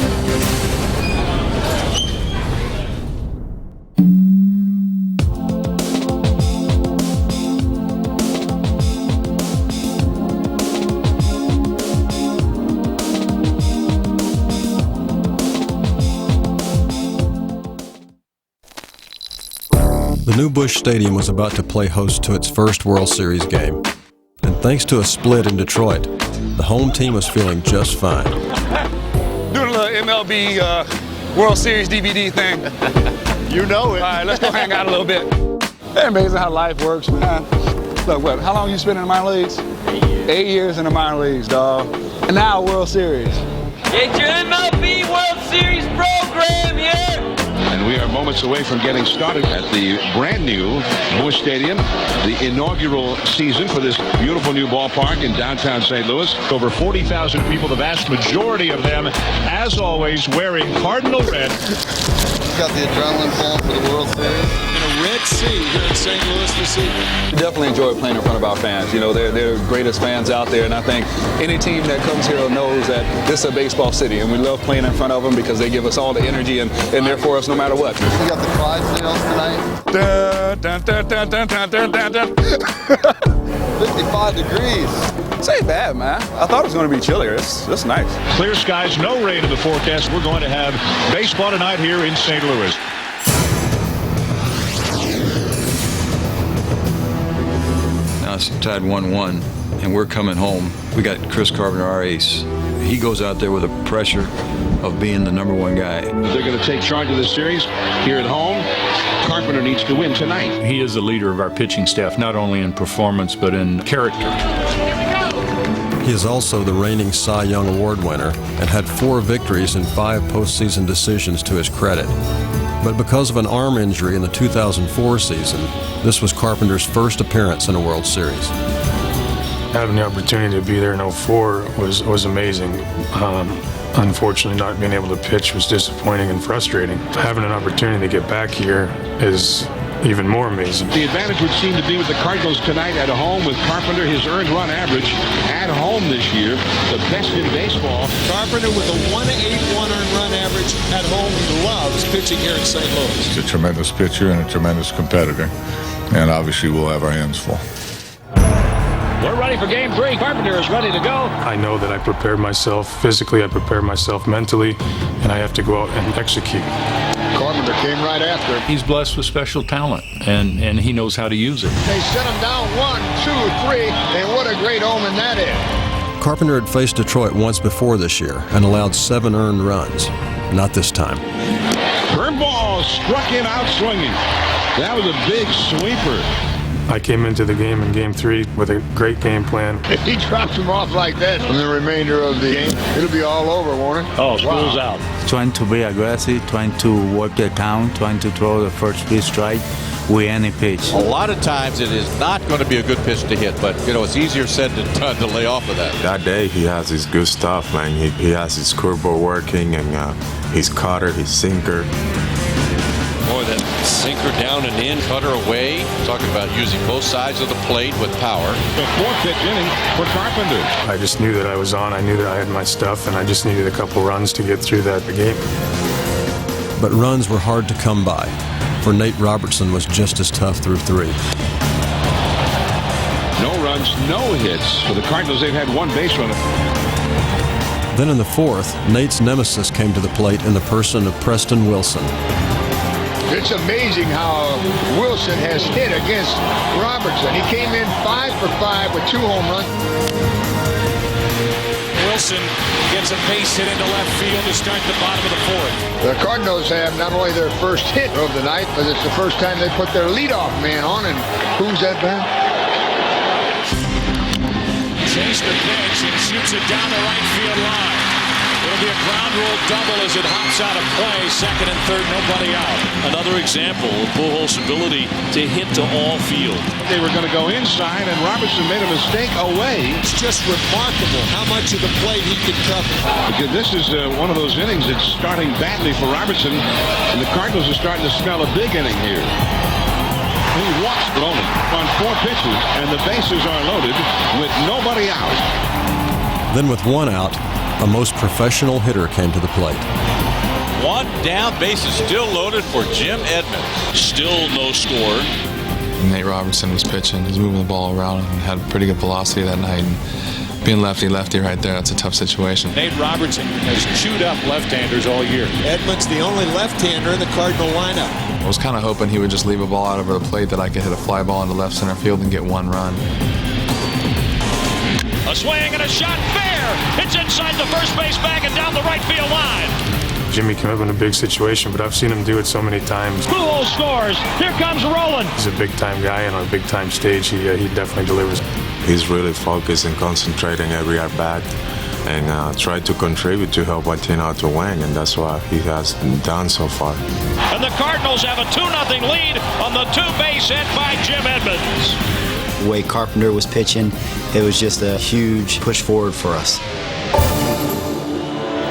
The new Busch Stadium was about to play host to its first World Series game. And thanks to a split in Detroit, the home team was feeling just fine. Doing a little MLB World Series DVD thing. You know it. All right, let's go hang out a little bit. It's amazing how life works, man. Look, what? How long you spent in the minor leagues? 8 years in the minor leagues, dog. And now World Series. Get your MLB World Series program here. And we are moments away from getting started at the brand new Busch Stadium, the inaugural season for this beautiful new ballpark in downtown St. Louis. Over 40,000 people, the vast majority of them, as always, wearing Cardinal red. Got the adrenaline flowing for the World Series. In a red sea here in St. Louis this evening. We definitely enjoy playing in front of our fans. You know, they're the greatest fans out there, and I think any team that comes here knows that this is a baseball city, and we love playing in front of them because they give us all the energy, and they're for us no matter what. We got the Clydesdales tonight. Dun, dun, dun, dun, dun, dun, dun, dun. 55 degrees. This ain't bad, man. I thought it was going to be chillier. It's nice. Clear skies, no rain in the forecast. We're going to have baseball tonight here in St. Louis. Now it's tied 1-1, and we're coming home. We got Chris Carpenter, our ace. He goes out there with the pressure of being the #1 guy. They're going to take charge of the series here at home. Carpenter needs to win tonight. He is the leader of our pitching staff, not only in performance, but in character. He is also the reigning Cy Young Award winner and had 4 victories and 5 postseason decisions to his credit. But because of an arm injury in the 2004 season, this was Carpenter's first appearance in a World Series. Having the opportunity to be there in 04 was amazing. Unfortunately, not being able to pitch was disappointing and frustrating. Having an opportunity to get back here is even more amazing. The advantage would seem to be with the Cardinals tonight at home with Carpenter, his earned run average at home this year, the best in baseball. Carpenter with a 1.81 earned run average at home. He loves pitching here in St. Louis. He's a tremendous pitcher and a tremendous competitor, and obviously we'll have our hands full. We're ready for game 3. Carpenter is ready to go. I know that I prepared myself physically, I prepared myself mentally, and I have to go out and execute. Carpenter came right after. He's blessed with special talent, and he knows how to use it. They set him down 1, 2, 3, and what a great omen that is. Carpenter had faced Detroit once before this year and allowed 7 earned runs. Not this time. Curveball struck him out swinging. That was a big sweeper. I came into the game in Game 3 with a great game plan. If he drops him off like that from the remainder of the game, it'll be all over, won't it? Oh, school's out. Trying to be aggressive, trying to work the count, trying to throw the first pitch strike with any pitch. A lot of times it is not going to be a good pitch to hit, but it's easier said than done to lay off of that. That day he has his good stuff, man. He has his curveball working and his cutter, his sinker. Boy, that sinker down and in, cutter away. Talking about using both sides of the plate with power. The 4th pitch inning for Carpenter. I just knew that I was on. I knew that I had my stuff, and I just needed a couple runs to get through that game. But runs were hard to come by, for Nate Robertson was just as tough through 3. No runs, no hits. For the Cardinals, they've had 1 base runner. Then in the 4th, Nate's nemesis came to the plate in the person of Preston Wilson. It's amazing how Wilson has hit against Robertson. He came in 5 for 5 with 2 home runs. Wilson gets a base hit into left field to start the bottom of the 4th. The Cardinals have not only their first hit of the night, but it's the first time they put their leadoff man on. And who's that, Ben? Takes the pitch and shoots it down the right field line. It'll be a ground rule double as it hops out of play. 2nd and 3rd, nobody out. Another example of Pujols' ability to hit to all field. They were going to go inside, and Robertson made a mistake away. It's just remarkable how much of the plate he can cover. Because this is one of those innings that's starting badly for Robertson, and the Cardinals are starting to smell a big inning here. He walks Loney on 4 pitches, and the bases are loaded with nobody out. Then with 1 out, a most professional hitter came to the plate. 1 down, bases still loaded for Jim Edmonds. Still no score. Nate Robertson was pitching. He's moving the ball around and had pretty good velocity that night. And being lefty-lefty right there, that's a tough situation. Nate Robertson has chewed up left-handers all year. Edmonds, the only left-hander in the Cardinal lineup. I was kind of hoping he would just leave a ball out over the plate that I could hit a fly ball into left center field and get 1 run. A swing and a shot fair. It's inside the first base bag and down the right field line. Jimmy came up in a big situation, but I've seen him do it so many times. Pujols scores. Here comes Roland. He's a big-time guy, and on a big-time stage, he definitely delivers. He's really focused and concentrating every at-bat and try to contribute to help our team out to win, and that's what he has done so far. And the Cardinals have a 2-0 lead on the 2-base hit by Jim Edmonds. The way Carpenter was pitching, it was just a huge push forward for us.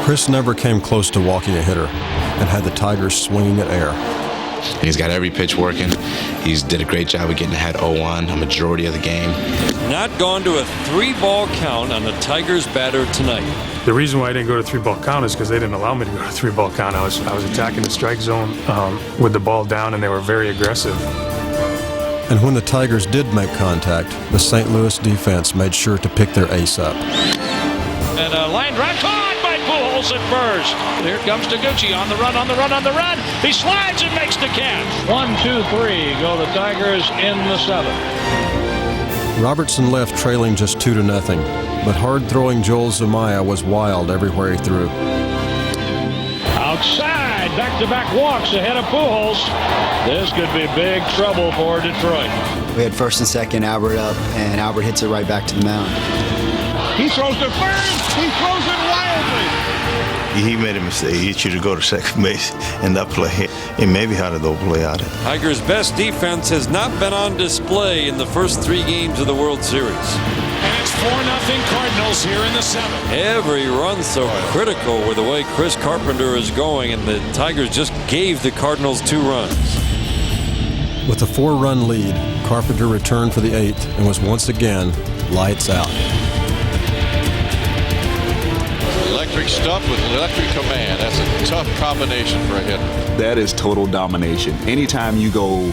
Chris never came close to walking a hitter and had the Tigers swinging at air. He's got every pitch working. He's did a great job of getting ahead 0-1 a majority of the game. Not gone to a 3-ball count on the Tigers batter tonight. The reason why I didn't go to 3-ball count is because they didn't allow me to go to 3-ball count. I was attacking the strike zone with the ball down, and they were very aggressive. And when the Tigers did make contact, the St. Louis defense made sure to pick their ace up. And a line drive caught by Pujols at first. Here comes Taguchi on the run, on the run, on the run. He slides and makes the catch. 1, 2, 3 go the Tigers in the 7th. Robertson left trailing just 2-0, but hard-throwing Joel Zumaya was wild everywhere he threw. Outside, back-to-back walks ahead of Pujols. This could be big trouble for Detroit. We had 1st and 2nd, Albert up, and Albert hits it right back to the mound. He throws to third. He throws it wildly. He made a mistake. He should have go to second base in that play. And maybe had a double play out of it. Tigers' best defense has not been on display in the first 3 games of the World Series. And it's 4-0 Cardinals here in the 7th. Every run so critical with the way Chris Carpenter is going, and the Tigers just gave the Cardinals 2 runs. With a 4-run lead, Carpenter returned for the 8th and was once again lights out. Electric stuff with electric command. That's a tough combination for a hitter. That is total domination. Anytime you go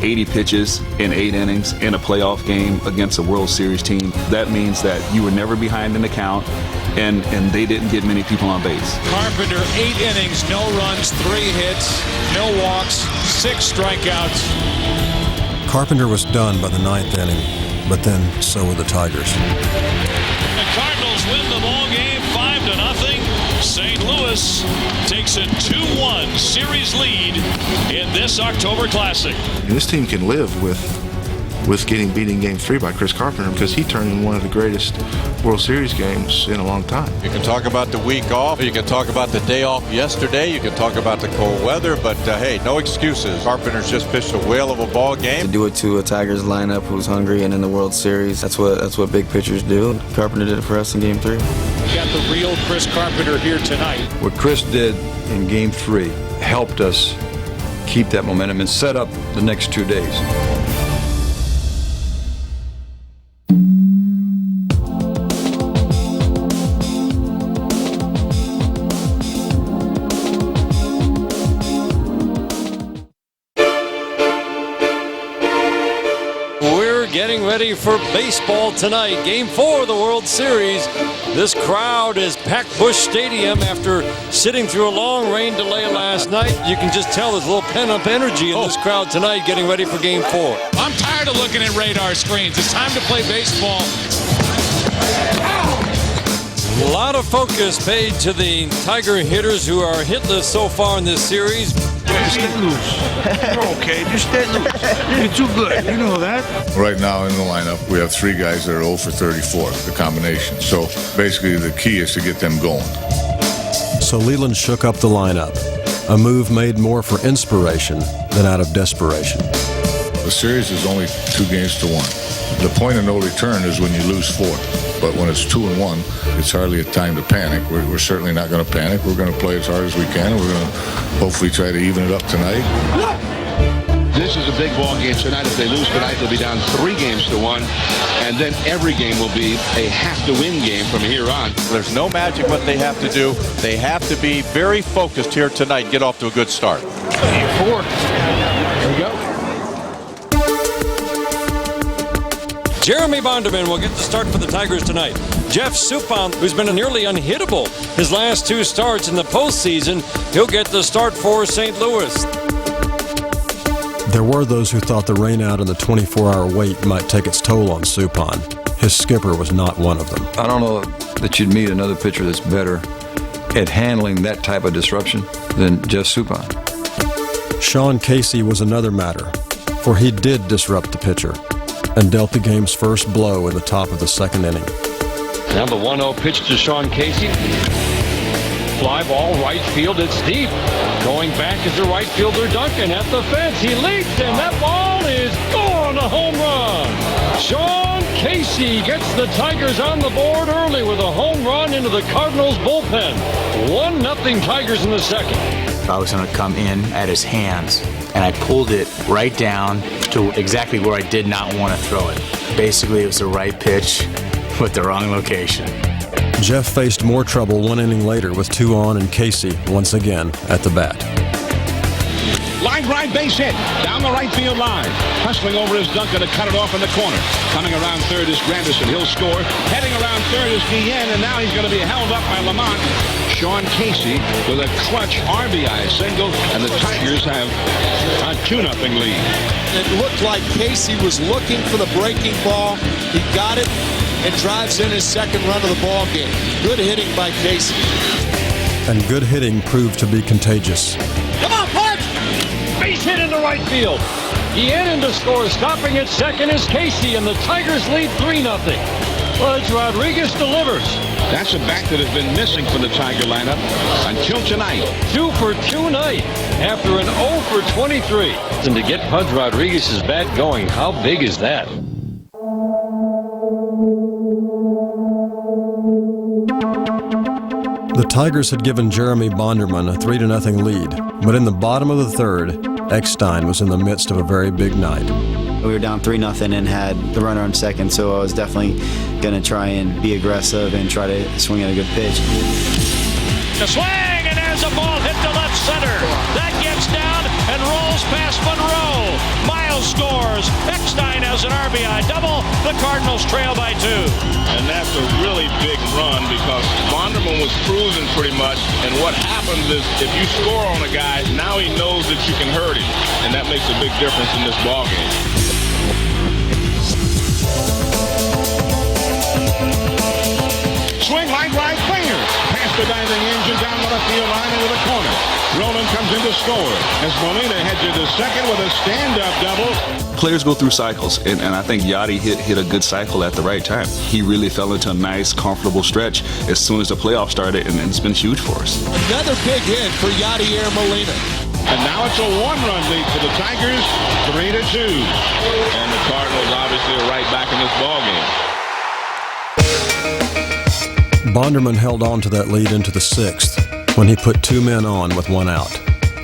80 pitches in 8 innings in a playoff game against a World Series team, that means that you were never behind in the count, and they didn't get many people on base. Carpenter, 8 innings, no runs, 3 hits, no walks, 6 strikeouts. Carpenter was done by the 9th inning, but then so were the Tigers. The Cardinals win the ball game 5-0. St. Louis takes a 2-1 series lead in this October Classic. This team can live with getting beat in Game 3 by Chris Carpenter because he turned in one of the greatest World Series games in a long time. You can talk about the week off. You can talk about the day off yesterday. You can talk about the cold weather. But, hey, no excuses. Carpenter's just pitched a whale of a ball game. To do it to a Tigers lineup who's hungry and in the World Series, that's what big pitchers do. Carpenter did it for us in Game 3. We got the real Chris Carpenter here tonight. What Chris did in Game 3 helped us keep that momentum and set up the next 2 days. Getting ready for baseball tonight. Game 4 of the World Series. This crowd is packed Busch Stadium after sitting through a long rain delay last night. You can just tell there's a little pent-up energy in this crowd tonight getting ready for Game 4. I'm tired of looking at radar screens. It's time to play baseball. A lot of focus paid to the Tiger hitters who are hitless so far in this series. Just stay loose. You're okay. Just stay loose. You're too good. You know that. Right now in the lineup, we have 3 guys that are 0 for 34, the combination. So basically the key is to get them going. So Leland shook up the lineup, a move made more for inspiration than out of desperation. The series is only 2 games to 1. The point of no return is when you lose 4. But when it's 2-1, it's hardly a time to panic. We're certainly not going to panic. We're going to play as hard as we can. We're going to hopefully try to even it up tonight. This is a big ball game tonight. If they lose tonight, they'll be down 3 games to 1. And then every game will be a have-to-win game from here on. There's no magic what they have to do. They have to be very focused here tonight, get off to a good start. 4. Here we go. Jeremy Bonderman will get the start for the Tigers tonight. Jeff Suppan, who's been nearly unhittable his last 2 starts in the postseason, he'll get the start for St. Louis. There were those who thought the rainout and the 24-hour wait might take its toll on Suppan. His skipper was not one of them. I don't know that you'd meet another pitcher that's better at handling that type of disruption than Jeff Suppan. Sean Casey was another matter, for he did disrupt the pitcher and dealt the game's first blow in the top of the 2nd inning. Now the 1-0 pitch to Sean Casey. Fly ball, right field, it's deep. Going back is the right fielder Duncan at the fence. He leaps and that ball is gone, a home run. Sean Casey gets the Tigers on the board early with a home run into the Cardinals bullpen. 1-0 Tigers in the 2nd. I was going to come in at his hands, and I pulled it right down to exactly where I did not want to throw it. Basically, it was the right pitch with the wrong location. Jeff faced more trouble 1 inning later with 2 on and Casey once again at the bat. Line drive base hit down the right field line. Hustling over is Duncan to cut it off in the corner. Coming around third is Granderson. He'll score. Heading around third is Guillen, and now he's going to be held up by Lamont. Sean Casey with a clutch RBI single, and the Tigers have a 2-0 lead. It looked like Casey was looking for the breaking ball. He got it and drives in his 2nd run of the ball game. Good hitting by Casey. And good hitting proved to be contagious. Come on, Park! Base hit into right field. Guillen to score. Stopping at 2nd is Casey, and the Tigers lead 3-0. Pudge Rodriguez delivers. That's a bat that has been missing from the Tiger lineup until tonight. 2 for 2 night after an 0 for 23. And to get Pudge Rodriguez's bat going, how big is that? The Tigers had given Jeremy Bonderman a 3-0 lead, but in the bottom of the third, Eckstein was in the midst of a very big night. We were down 3-0 and had the runner on second, so I was definitely going to try and be aggressive and try to swing at a good pitch. The swing, and there's a ball hit to left center. That gets down and rolls past Monroe. Miles scores. Eckstein has an RBI double. The Cardinals trail by 2. And that's a really big run because Bonderman was cruising pretty much. And what happens is if you score on a guy, now he knows that you can hurt him. And that makes a big difference in this ballgame. Swing line drive fingers. Past the diving engine down the left field line into the corner. Roland comes in to score as Molina heads into second with a stand-up double. Players go through cycles, and I think Yachty hit a good cycle at the right time. He really fell into a nice, comfortable stretch as soon as the playoffs started, and it's been huge for us. Another big hit for Yadier Molina. And now it's a 1-run lead for the Tigers, 3-2. And the Cardinals obviously are right back in this ballgame. Bonderman held on to that lead into the 6th when he put 2 men on with 1 out.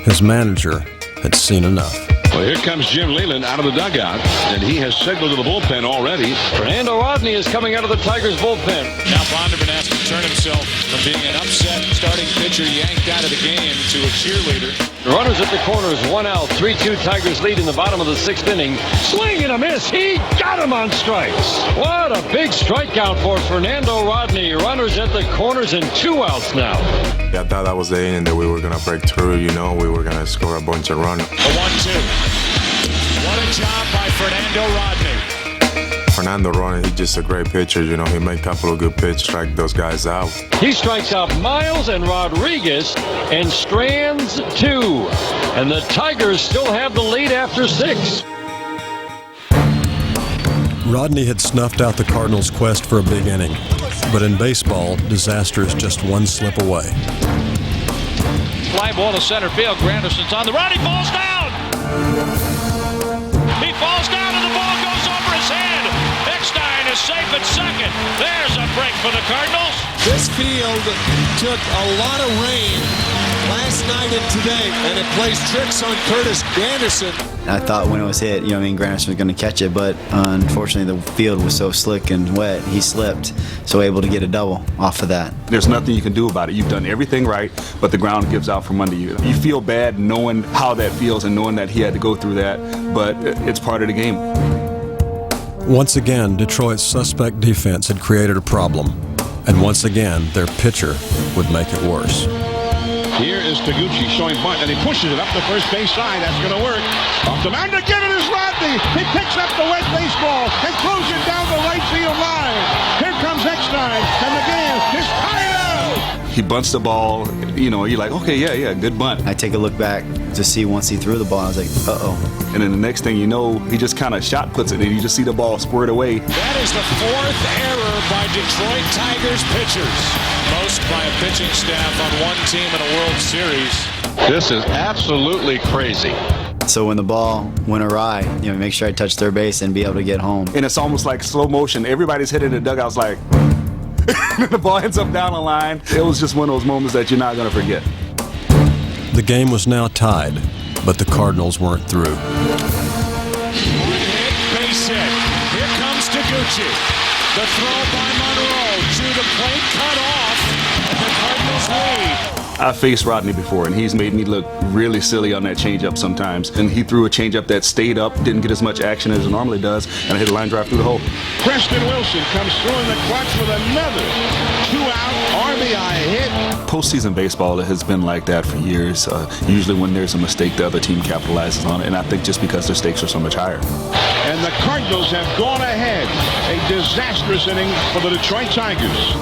His manager had seen enough. Well, here comes Jim Leland out of the dugout, and he has signaled to the bullpen already. Fernando Rodney is coming out of the Tigers bullpen. Now Bonderman has to turn himself from being an upset starting pitcher yanked out of the game to a cheerleader. The runners at the corners, 1 out, 3-2 Tigers lead in the bottom of the 6th inning. Swing and a miss. He got him on strikes. What a big strikeout for Fernando Rodney. Runners at the corners and 2 outs now. Yeah, I thought that was the inning that we were going to break through, we were going to score a bunch of runs. The 1-2. What a job by Fernando Rodney. Fernando Rodney, he's just a great pitcher, he made a couple of good pitches, strike those guys out. He strikes out Miles and Rodriguez and strands 2. And the Tigers still have the lead after 6. Rodney had snuffed out the Cardinals' quest for a big inning, but in baseball, disaster is just one slip away. Fly ball to center field. Granderson's on the run. He falls down. He falls down and the ball goes over his head. Eckstein is safe at second. There's a break for the Cardinals. This field took a lot of rain last night and today, and it plays tricks on Curtis Granderson. I thought when it was hit, Granderson was going to catch it, but unfortunately the field was so slick and wet, he slipped, so able to get a double off of that. There's nothing you can do about it. You've done everything right, but the ground gives out from under you. You feel bad knowing how that feels and knowing that he had to go through that, but it's part of the game. Once again, Detroit's suspect defense had created a problem, and once again, their pitcher would make it worse. Here is Taguchi showing bunt, and he pushes it up the first base side. That's going to work. Off the mound again, it is Rodney. He picks up the wet baseball and throws it down the right field line. Here comes Eckstein, and the game is tied up. He bunts the ball, you're like, okay, yeah, good bunt. I take a look back to see once he threw the ball, I was like, uh-oh. And then the next thing you know, he just kind of shot puts it, and you just see the ball squirt away. That is the 4th error by Detroit Tigers pitchers. Most by a pitching staff on one team in a World Series. This is absolutely crazy. So when the ball went awry, make sure I touch third base and be able to get home. And it's almost like slow motion. Everybody's hitting the dugouts like, the ball ends up down the line. It was just one of those moments that you're not going to forget. The game was now tied, but the Cardinals weren't through. One hit, base hit. Here comes Taguchi. The throw by Monroe to the plate, cut off, and the Cardinals lead. I faced Rodney before, and he's made me look really silly on that changeup sometimes. And he threw a changeup that stayed up, didn't get as much action as it normally does, and I hit a line drive through the hole. Preston Wilson comes through in the clutch with another 2-out RBI hit. Postseason baseball has been like that for years. Usually when there's a mistake, the other team capitalizes on it, and I think just because their stakes are so much higher. And the Cardinals have gone ahead. A disastrous inning for the Detroit Tigers.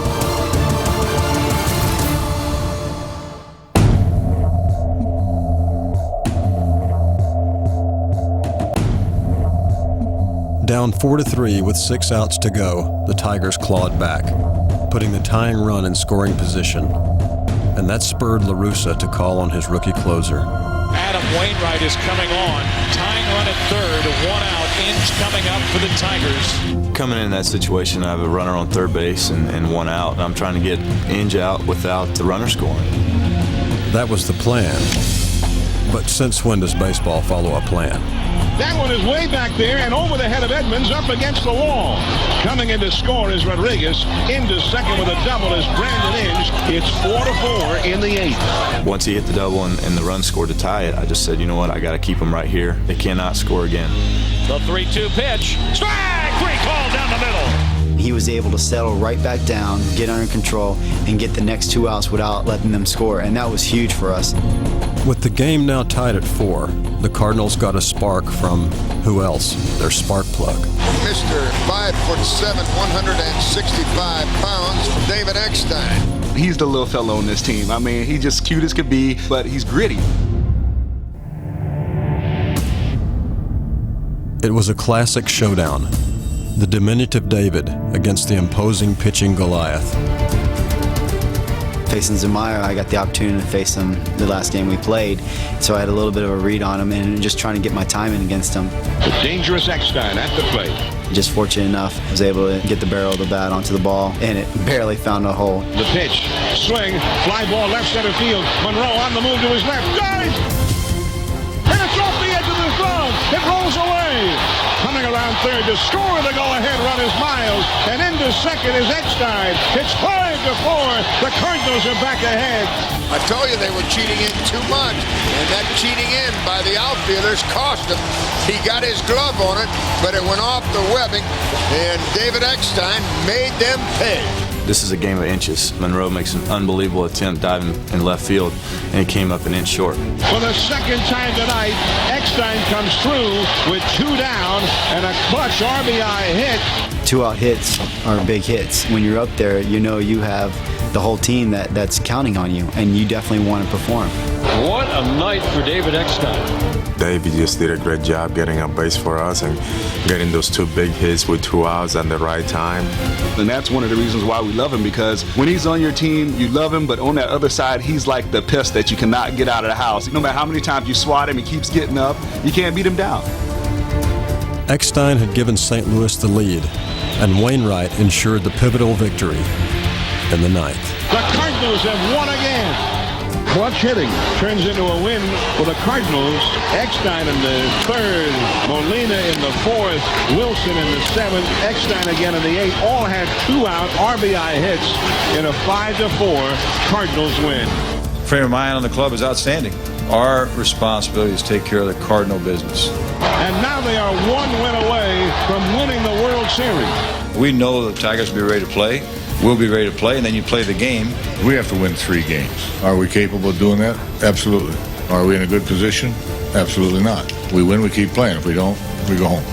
Down 4-3 with 6 outs to go, the Tigers clawed back, putting the tying run in scoring position. And that spurred La Russa to call on his rookie closer. Adam Wainwright is coming on. Tying run at third, 1 out. Inge coming up for the Tigers. Coming in that situation, I have a runner on third base and 1 out. And I'm trying to get Inge out without the runner scoring. That was the plan. But since when does baseball follow a plan? That one is way back there and over the head of Edmonds, up against the wall. Coming in to score is Rodriguez. Into second with a double is Brandon Inge. It's 4-4 in the 8th. Once he hit the double and the run scored to tie it, I just said, you know what, I got to keep him right here. They cannot score again. The 3-2 pitch. Strike! 3 called down the middle. He was able to settle right back down, get under control, and get the next 2 outs without letting them score, and that was huge for us. With the game now tied at 4, the Cardinals got a spark from who else? Their spark plug. Mr. 5'7", 165 pounds, David Eckstein. He's the little fellow on this team. I mean, he's just cute as could be, but he's gritty. It was a classic showdown. The diminutive David against the imposing pitching Goliath. Facing Zumaya, I got the opportunity to face him the last game we played, so I had a little bit of a read on him and just trying to get my timing against him. The dangerous Eckstein at the plate. Just fortunate enough, I was able to get the barrel of the bat onto the ball, and it barely found a hole. The pitch, swing, fly ball left center field. Monroe on the move to his left. Dive! And it's off the edge of the glove. It rolls away. Coming around third to score the go-ahead run is Miles, and into second is Eckstein. It's 5-4. The Cardinals are back ahead. I told you they were cheating in too much, and that cheating in by the outfielders cost him. He got his glove on it, but it went off the webbing, and David Eckstein made them pay. This is a game of inches. Monroe makes an unbelievable attempt diving in left field, and he came up an inch short. For the second time tonight, Eckstein comes through with 2 down and a clutch RBI hit. 2-out hits are big hits. When you're up there, you know you have the whole team that's counting on you, and you definitely want to perform. What a night for David Eckstein. Davey just did a great job getting on base for us and getting those 2 big hits with 2 outs at the right time. And that's one of the reasons why we love him, because when he's on your team, you love him, but on that other side, he's like the pest that you cannot get out of the house. No matter how many times you swat him, he keeps getting up. You can't beat him down. Eckstein had given St. Louis the lead, and Wainwright ensured the pivotal victory in the 9th. The Cardinals have won again. Clutch hitting turns into a win for the Cardinals. Eckstein in the 3rd, Molina in the 4th, Wilson in the 7th, Eckstein again in the 8th. All had 2-out RBI hits in a 5-4 Cardinals win. Frame of mind on the club is outstanding. Our responsibility is to take care of the Cardinal business. And now they are 1 win away from winning the World Series. We know the Tigers will be ready to play. We'll be ready to play, and then you play the game. We have to win 3 games. Are we capable of doing that? Absolutely. Are we in a good position? Absolutely not. We win, we keep playing. If we don't, we go home.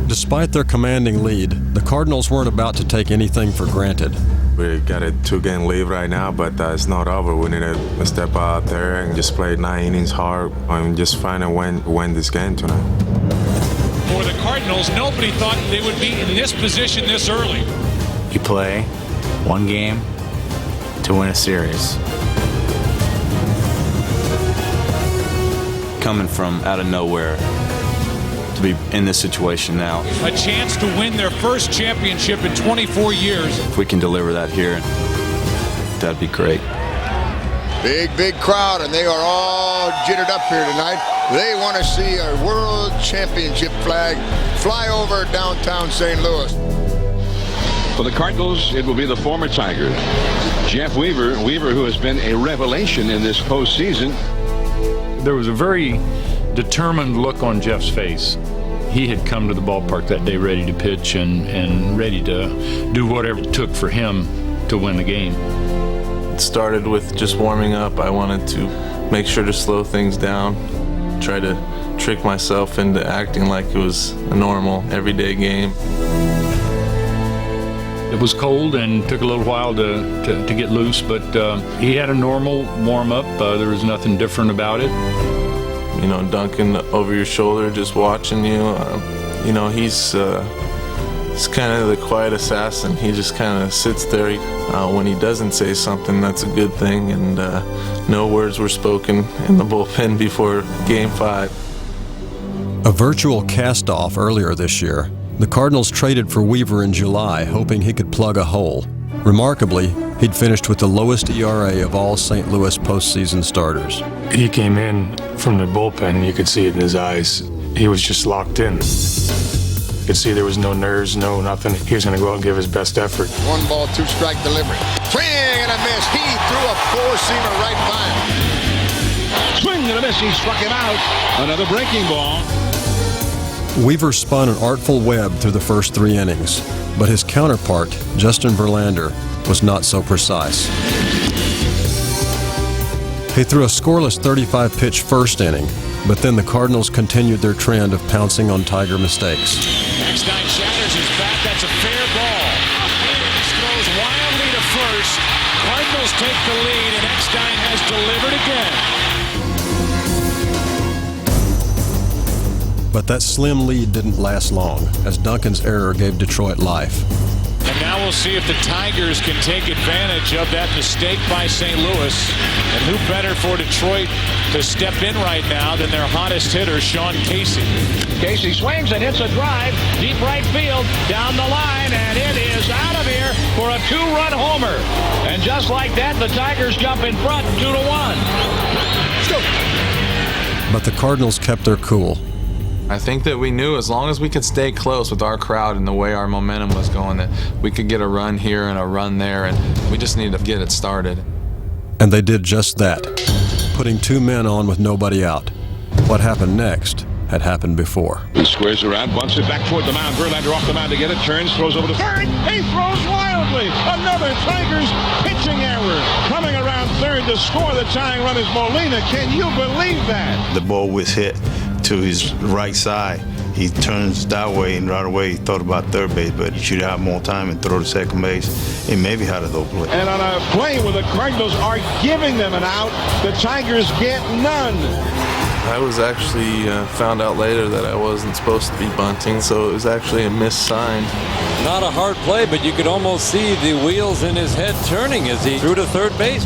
Despite their commanding lead, the Cardinals weren't about to take anything for granted. We got a 2-game lead right now, but it's not over. We need to step out there and just play 9 innings hard and just find a way to win this game tonight. For the Cardinals, nobody thought they would be in this position this early. You play 1 game to win a series. Coming from out of nowhere to be in this situation now. A chance to win their first championship in 24 years. If we can deliver that here, that'd be great. Big crowd, and they are all jittered up here tonight. They want to see a world championship flag fly over downtown St. Louis. For the Cardinals, it will be the former Tiger, Jeff Weaver, who has been a revelation in this postseason. There was a very determined look on Jeff's face. He had come to the ballpark that day ready to pitch and ready to do whatever it took for him to win the game. It started with just warming up. I wanted to make sure to slow things down, try to trick myself into acting like it was a normal, everyday game. It was cold and took a little while to get loose, but he had a normal warm-up. There was nothing different about it. You know, Duncan over your shoulder just watching you. You know, he's kind of the quiet assassin. He just kind of sits there. When he doesn't say something, that's a good thing. And no words were spoken in the bullpen before Game 5. A virtual cast-off earlier this year, the Cardinals traded for Weaver in July, hoping he could plug a hole. Remarkably, he'd finished with the lowest ERA of all St. Louis postseason starters. He came in from the bullpen, you could see it in his eyes. He was just locked in. You could see there was no nerves, no nothing. He was going to go out and give his best effort. 1 ball, 2 strike delivery. Swing and a miss. He threw a 4-seamer right by him. Swing and a miss. He struck him out. Another breaking ball. Weaver spun an artful web through the first 3 innings, but his counterpart, Justin Verlander, was not so precise. He threw a scoreless 35-pitch first inning, but then the Cardinals continued their trend of pouncing on Tiger mistakes. Eckstein shatters his bat. That's a fair ball. He throws wildly to first. Cardinals take the lead, and Eckstein has delivered again. But that slim lead didn't last long, as Duncan's error gave Detroit life. And now we'll see if the Tigers can take advantage of that mistake by St. Louis. And who better for Detroit to step in right now than their hottest hitter, Sean Casey. Casey swings and hits a drive. Deep right field. Down the line. And it is out of here for a 2-run homer. And just like that, the Tigers jump in front 2-1. But the Cardinals kept their cool. I think that we knew as long as we could stay close with our crowd and the way our momentum was going, that we could get a run here and a run there, and we just needed to get it started. And they did just that, putting 2 men on with nobody out. What happened next had happened before. He squares around, bumps it back toward the mound. Verlander off the mound to get it, turns, throws over to third. He throws wildly. Another Tigers pitching error. Coming around third to score the tying run is Molina. Can you believe that? The ball was hit to his right side. He turns that way, and right away he thought about third base, but he should have more time and throw to second base and maybe had a double play. And on a play where the Cardinals are giving them an out, the Tigers get none. I was actually found out later that I wasn't supposed to be bunting, so it was actually a missed sign. Not a hard play, but you could almost see the wheels in his head turning as he threw to third base.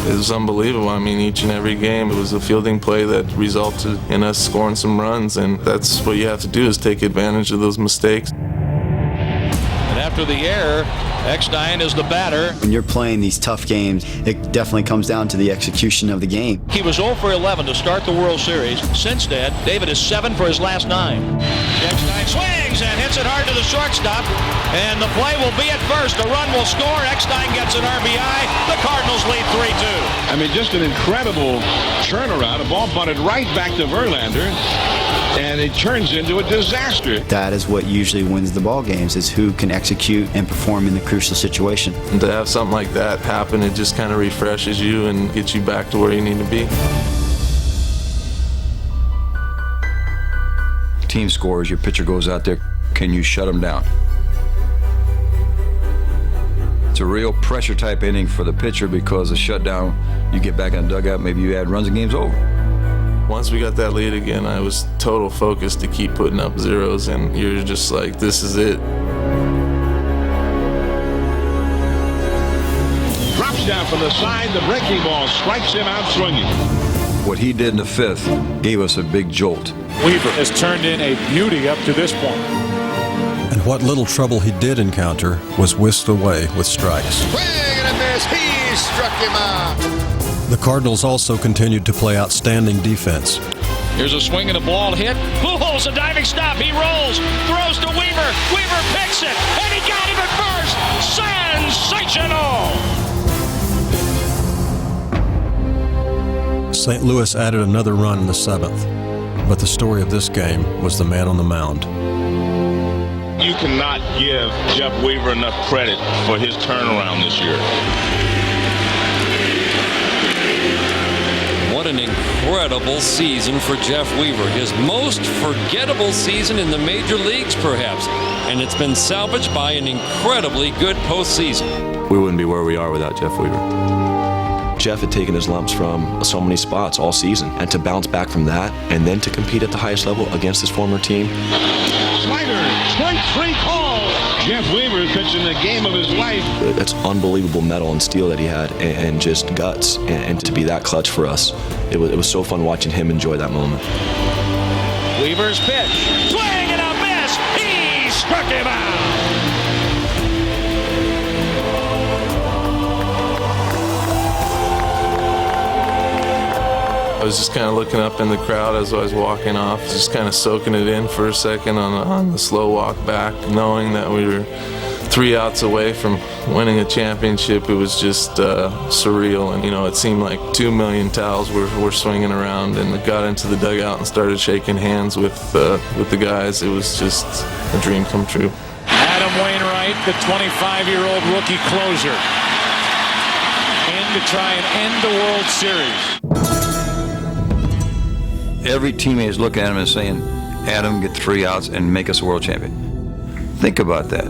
It was unbelievable. I mean, each and every game, it was a fielding play that resulted in us scoring some runs, and that's what you have to do, is take advantage of those mistakes. And after the error, Eckstein is the batter. When you're playing these tough games, it definitely comes down to the execution of the game. He was 0 for 11 to start the World Series. Since then, David is 7 for his last 9. Eckstein swings and hits it hard to the shortstop. And the play will be at first. The run will score. Eckstein gets an RBI. The Cardinals lead 3-2. I mean, just an incredible turnaround. A ball bunted right back to Verlander. And it turns into a disaster. That is what usually wins the ball games, is who can execute and perform in the crucial situation. And to have something like that happen, it just kind of refreshes you and gets you back to where you need to be. Team scores, your pitcher goes out there, can you shut him down? It's a real pressure type inning for the pitcher, because a shutdown, you get back in the dugout, maybe you add runs, and game's over. Once we got that lead again, I was total focused to keep putting up zeros, and you're just like, this is it. Drops down from the side, the breaking ball strikes him out swinging. What he did in the 5th gave us a big jolt. Weaver has turned in a beauty up to this point. And what little trouble he did encounter was whisked away with strikes. Swing and a miss. He struck him out. The Cardinals also continued to play outstanding defense. Here's a swing and a ball hit. Pujols, a diving stop. He rolls, throws to Weaver. Weaver picks it, and he got him at first. Sensational! St. Louis added another run in the 7th, but the story of this game was the man on the mound. You cannot give Jeff Weaver enough credit for his turnaround this year. an incredible season for Jeff Weaver. His most forgettable season in the major leagues, perhaps. And it's been salvaged by an incredibly good postseason. We wouldn't be where we are without Jeff Weaver. Jeff had taken his lumps from so many spots all season, and to bounce back from that and then to compete at the highest level against his former team. Slider, strike three call. Jeff Weaver pitching the game of his life. That's unbelievable metal and steel that he had, and just guts, and to be that clutch for us. It was so fun watching him enjoy that moment. Weaver's pitch. Swing and a miss. He struck him out. I was just kind of looking up in the crowd as I was walking off, just kind of soaking it in for a second on the slow walk back, knowing that we were 3 outs away from winning a championship. It was just surreal, and it seemed like 2 million towels were swinging around, and I got into the dugout and started shaking hands with the guys. It was just a dream come true. Adam Wainwright, the 25-year-old rookie closer, in to try and end the World Series. Every teammate is looking at him and saying, Adam, get 3 outs and make us a world champion. Think about that.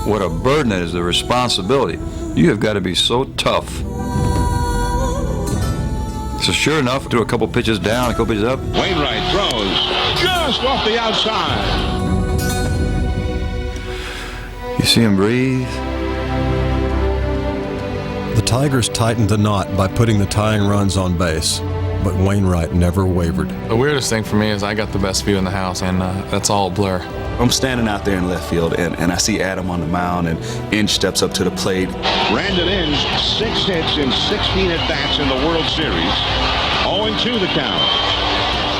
What a burden that is, the responsibility. You have got to be so tough. So sure enough, threw a couple pitches down, a couple pitches up. Wainwright throws just off the outside. You see him breathe. The Tigers tightened the knot by putting the tying runs on base, but Wainwright never wavered. The weirdest thing for me is I got the best view in the house, and that's all a blur. I'm standing out there in left field, and I see Adam on the mound, and Inge steps up to the plate. Brandon Inge, 6 hits in 16 at-bats in the World Series. 0-2 the count.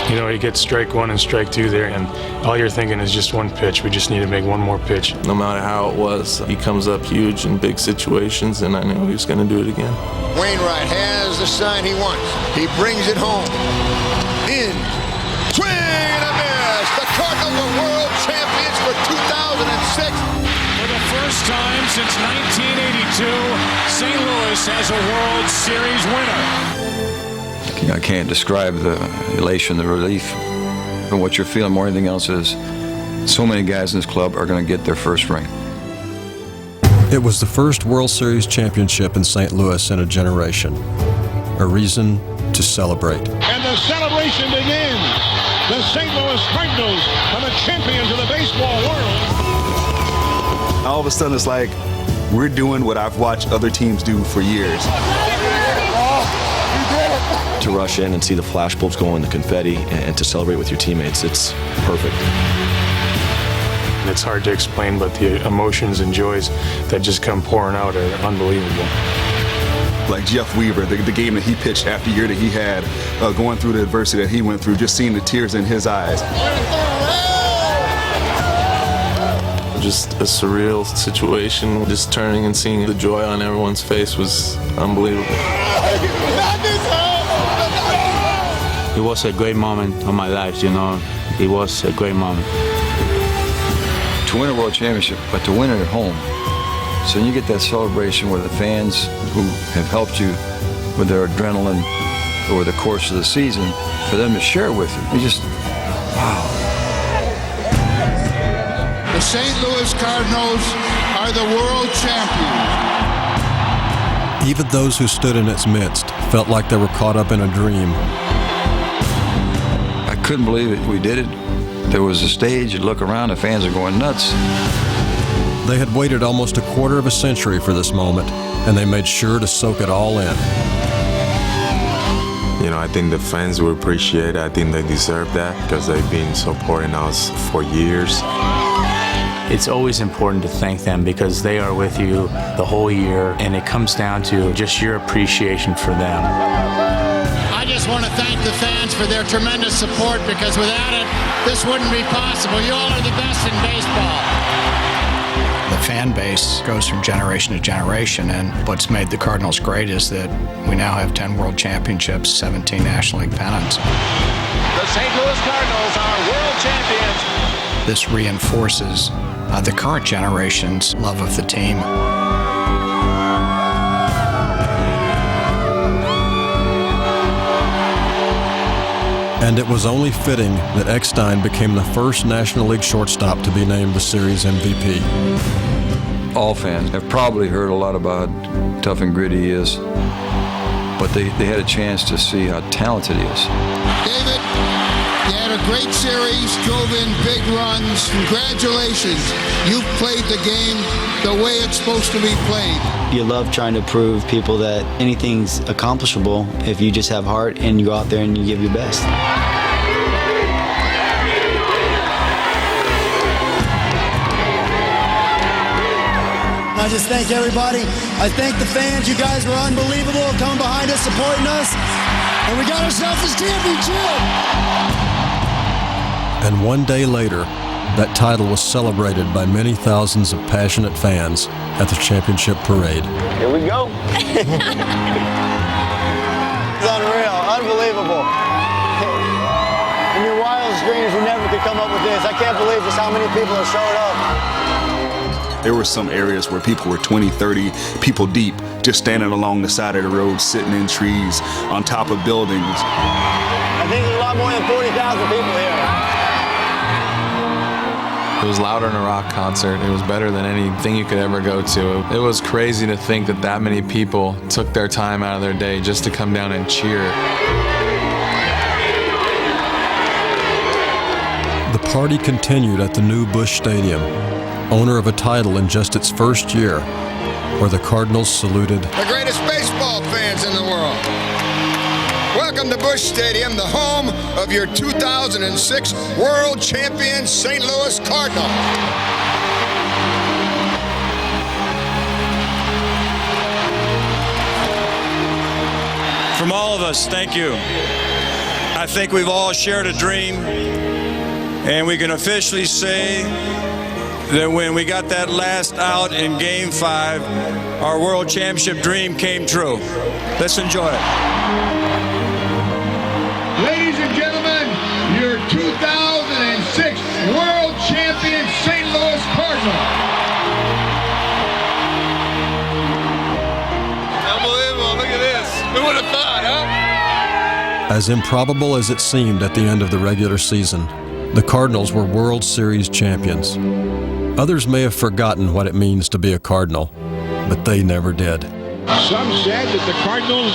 He gets strike 1 and strike 2 there, and all you're thinking is just one pitch. We just need to make one more pitch. No matter how it was, he comes up huge in big situations, and I knew he was going to do it again. Wainwright has the sign he wants. He brings it home. In. Swing and a miss. The Cardinals are world champions for 2006. For the first time since 1982, St. Louis has a World Series winner. I can't describe the elation, the relief. And what you're feeling more than anything else is so many guys in this club are going to get their first ring. It was the first World Series championship in St. Louis in a generation. A reason to celebrate. And the celebration begins. The St. Louis Cardinals are the champions of the baseball world. All of a sudden, it's like we're doing what I've watched other teams do for years. To rush in and see the flashbulbs go in, the confetti, and to celebrate with your teammates, it's perfect. And it's hard to explain, but the emotions and joys that just come pouring out are unbelievable. Like Jeff Weaver, the game that he pitched after year that he had, going through the adversity that he went through, just seeing the tears in his eyes. Just a surreal situation. Just turning and seeing the joy on everyone's face was unbelievable. It was a great moment of my life, It was a great moment. To win a world championship, but to win it at home. So you get that celebration where the fans who have helped you with their adrenaline over the course of the season, for them to share with you. You just, wow. The St. Louis Cardinals are the world champions. Even those who stood in its midst felt like they were caught up in a dream. I couldn't believe it. We did it. There was a stage, you look around, the fans are going nuts. They had waited almost a quarter of a century for this moment, and they made sure to soak it all in. I think the fans will appreciate it. I think they deserve that because they've been supporting us for years. It's always important to thank them because they are with you the whole year, and it comes down to just your appreciation for them. I just want to thank the fans for their tremendous support because without it, this wouldn't be possible. You all are the best in baseball. The fan base goes from generation to generation, and what's made the Cardinals great is that we now have 10 world championships, 17 National League pennants. The St. Louis Cardinals are world champions. This reinforces the current generation's love of the team. And it was only fitting that Eckstein became the first National League shortstop to be named the series MVP. All fans have probably heard a lot about how tough and gritty he is, but they had a chance to see how talented he is. David, you had a great series, drove in big runs. Congratulations. You've played the game the way it's supposed to be played. You love trying to prove people that anything's accomplishable if you just have heart and you go out there and you give your best. I just thank everybody. I thank the fans. You guys were unbelievable coming behind us, supporting us. And we got ourselves this championship. And one day later, that title was celebrated by many thousands of passionate fans at the championship parade. Here we go. It's unreal, unbelievable. In your wildest dreams, you never could come up with this. I can't believe just how many people have showed up. There were some areas where people were 20, 30 people deep, just standing along the side of the road, sitting in trees, on top of buildings. I think there's a lot more than 40,000 people here. It was louder than a rock concert. It was better than anything you could ever go to. It was crazy to think that that many people took their time out of their day just to come down and cheer. The party continued at the new Busch Stadium, owner of a title in just its first year, where the Cardinals saluted the greatest baseball fans in the world. Welcome to Busch Stadium, the home of your 2006 World Champion St. Louis Cardinals. From all of us, thank you. I think we've all shared a dream, and we can officially say that when we got that last out in Game 5, our World Championship dream came true. Let's enjoy it. Ladies and gentlemen, your 2006 World Champion St. Louis Cardinals. Unbelievable, look at this. Who would have thought, huh? As improbable as it seemed at the end of the regular season, the Cardinals were World Series champions. Others may have forgotten what it means to be a Cardinal, but they never did. Some said that the Cardinals,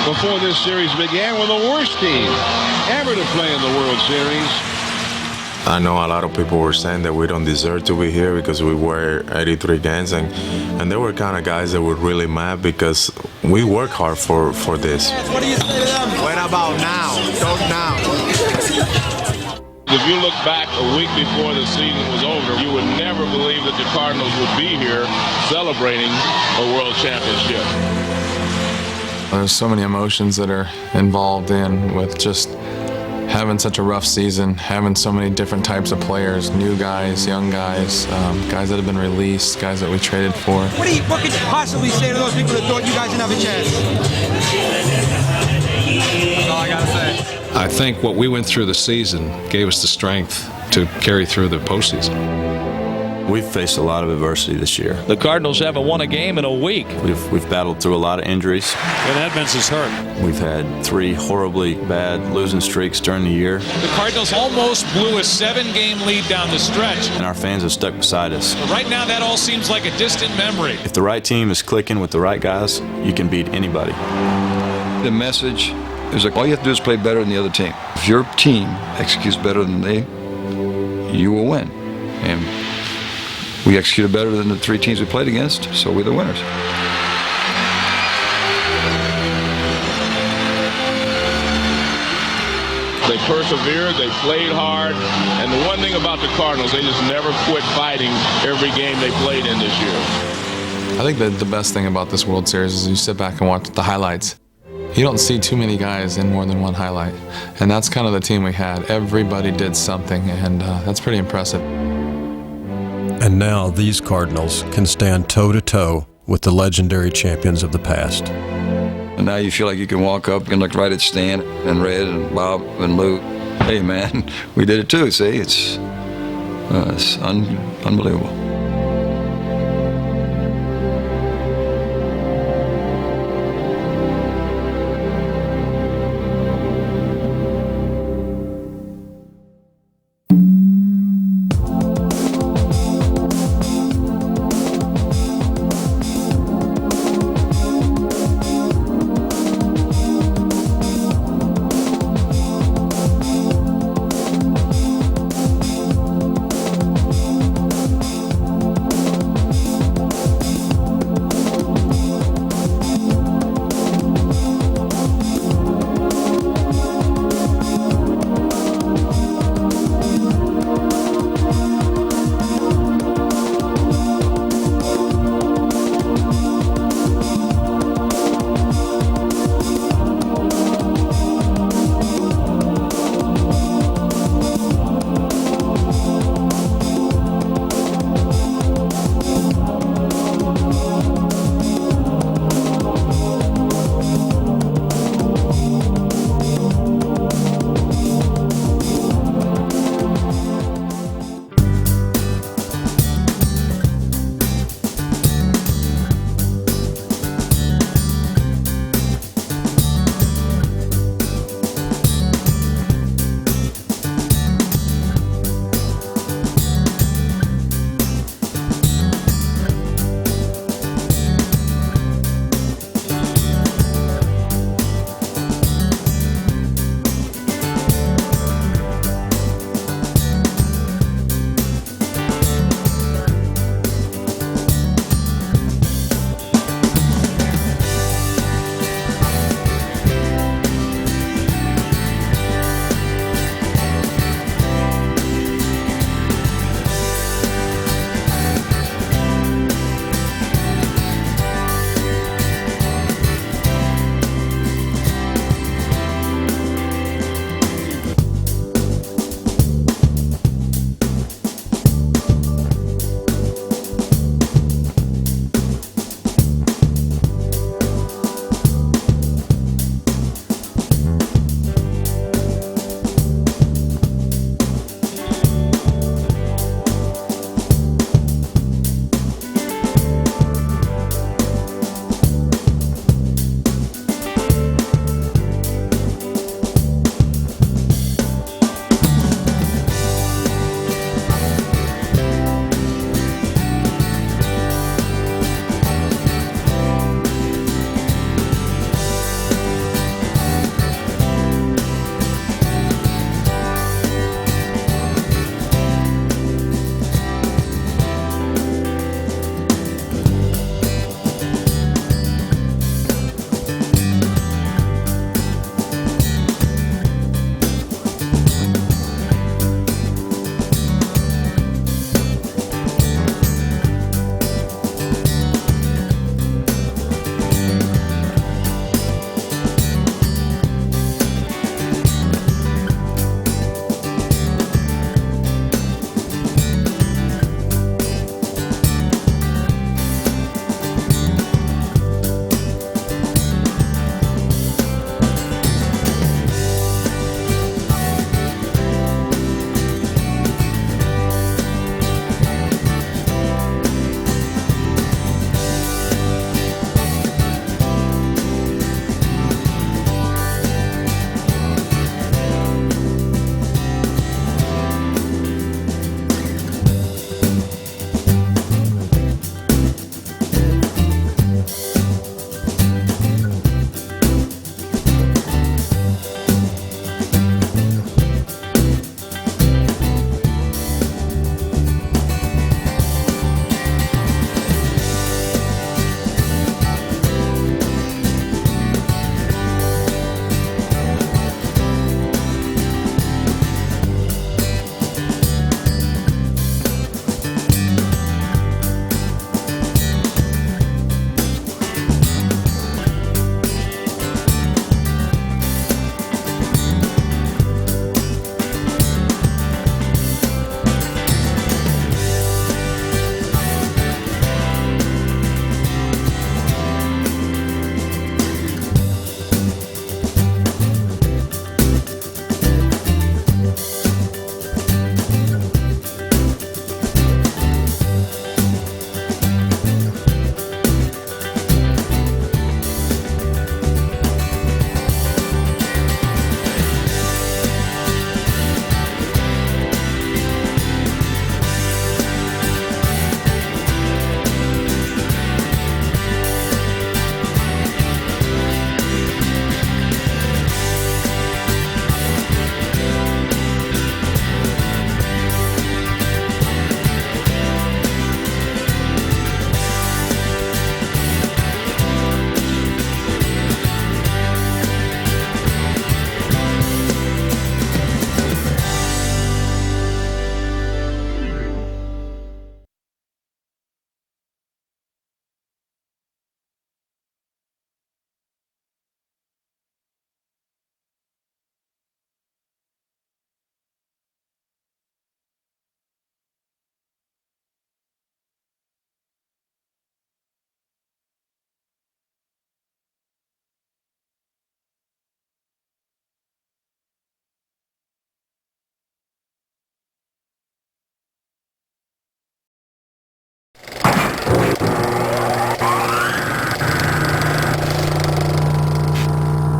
before this series began, were the worst team ever to play in the World Series. I know a lot of people were saying that we don't deserve to be here because we were 83 games, and there were kind of guys that were really mad because we work hard for this. What do you say to them? What about now? Don't now. If you look back a week before the season was over, you would never believe that the Cardinals would be here celebrating a World Championship. There's so many emotions that are involved in with just having such a rough season, having so many different types of players, new guys, young guys, guys that have been released, guys that we traded for. What could you possibly say to those people that thought you guys didn't have a chance? That's all I gotta say. I think what we went through the season gave us the strength to carry through the postseason. We've faced a lot of adversity this year. The Cardinals haven't won a game in a week. We've battled through a lot of injuries. And Edmonds is hurt. We've had 3 horribly bad losing streaks during the year. The Cardinals almost blew a 7-game lead down the stretch. And our fans have stuck beside us. But right now, that all seems like a distant memory. If the right team is clicking with the right guys, you can beat anybody. The message is like all you have to do is play better than the other team. If your team executes better than they, you will win. And we executed better than the 3 teams we played against, so we're the winners. They persevered, they played hard, and the one thing about the Cardinals, they just never quit fighting every game they played in this year. I think that the best thing about this World Series is you sit back and watch the highlights. You don't see too many guys in more than one highlight, and that's kind of the team we had. Everybody did something, and that's pretty impressive. And now these Cardinals can stand toe-to-toe with the legendary champions of the past. And now you feel like you can walk up and look right at Stan and Red and Bob and Lou. Hey, man, we did it too, see? It's unbelievable.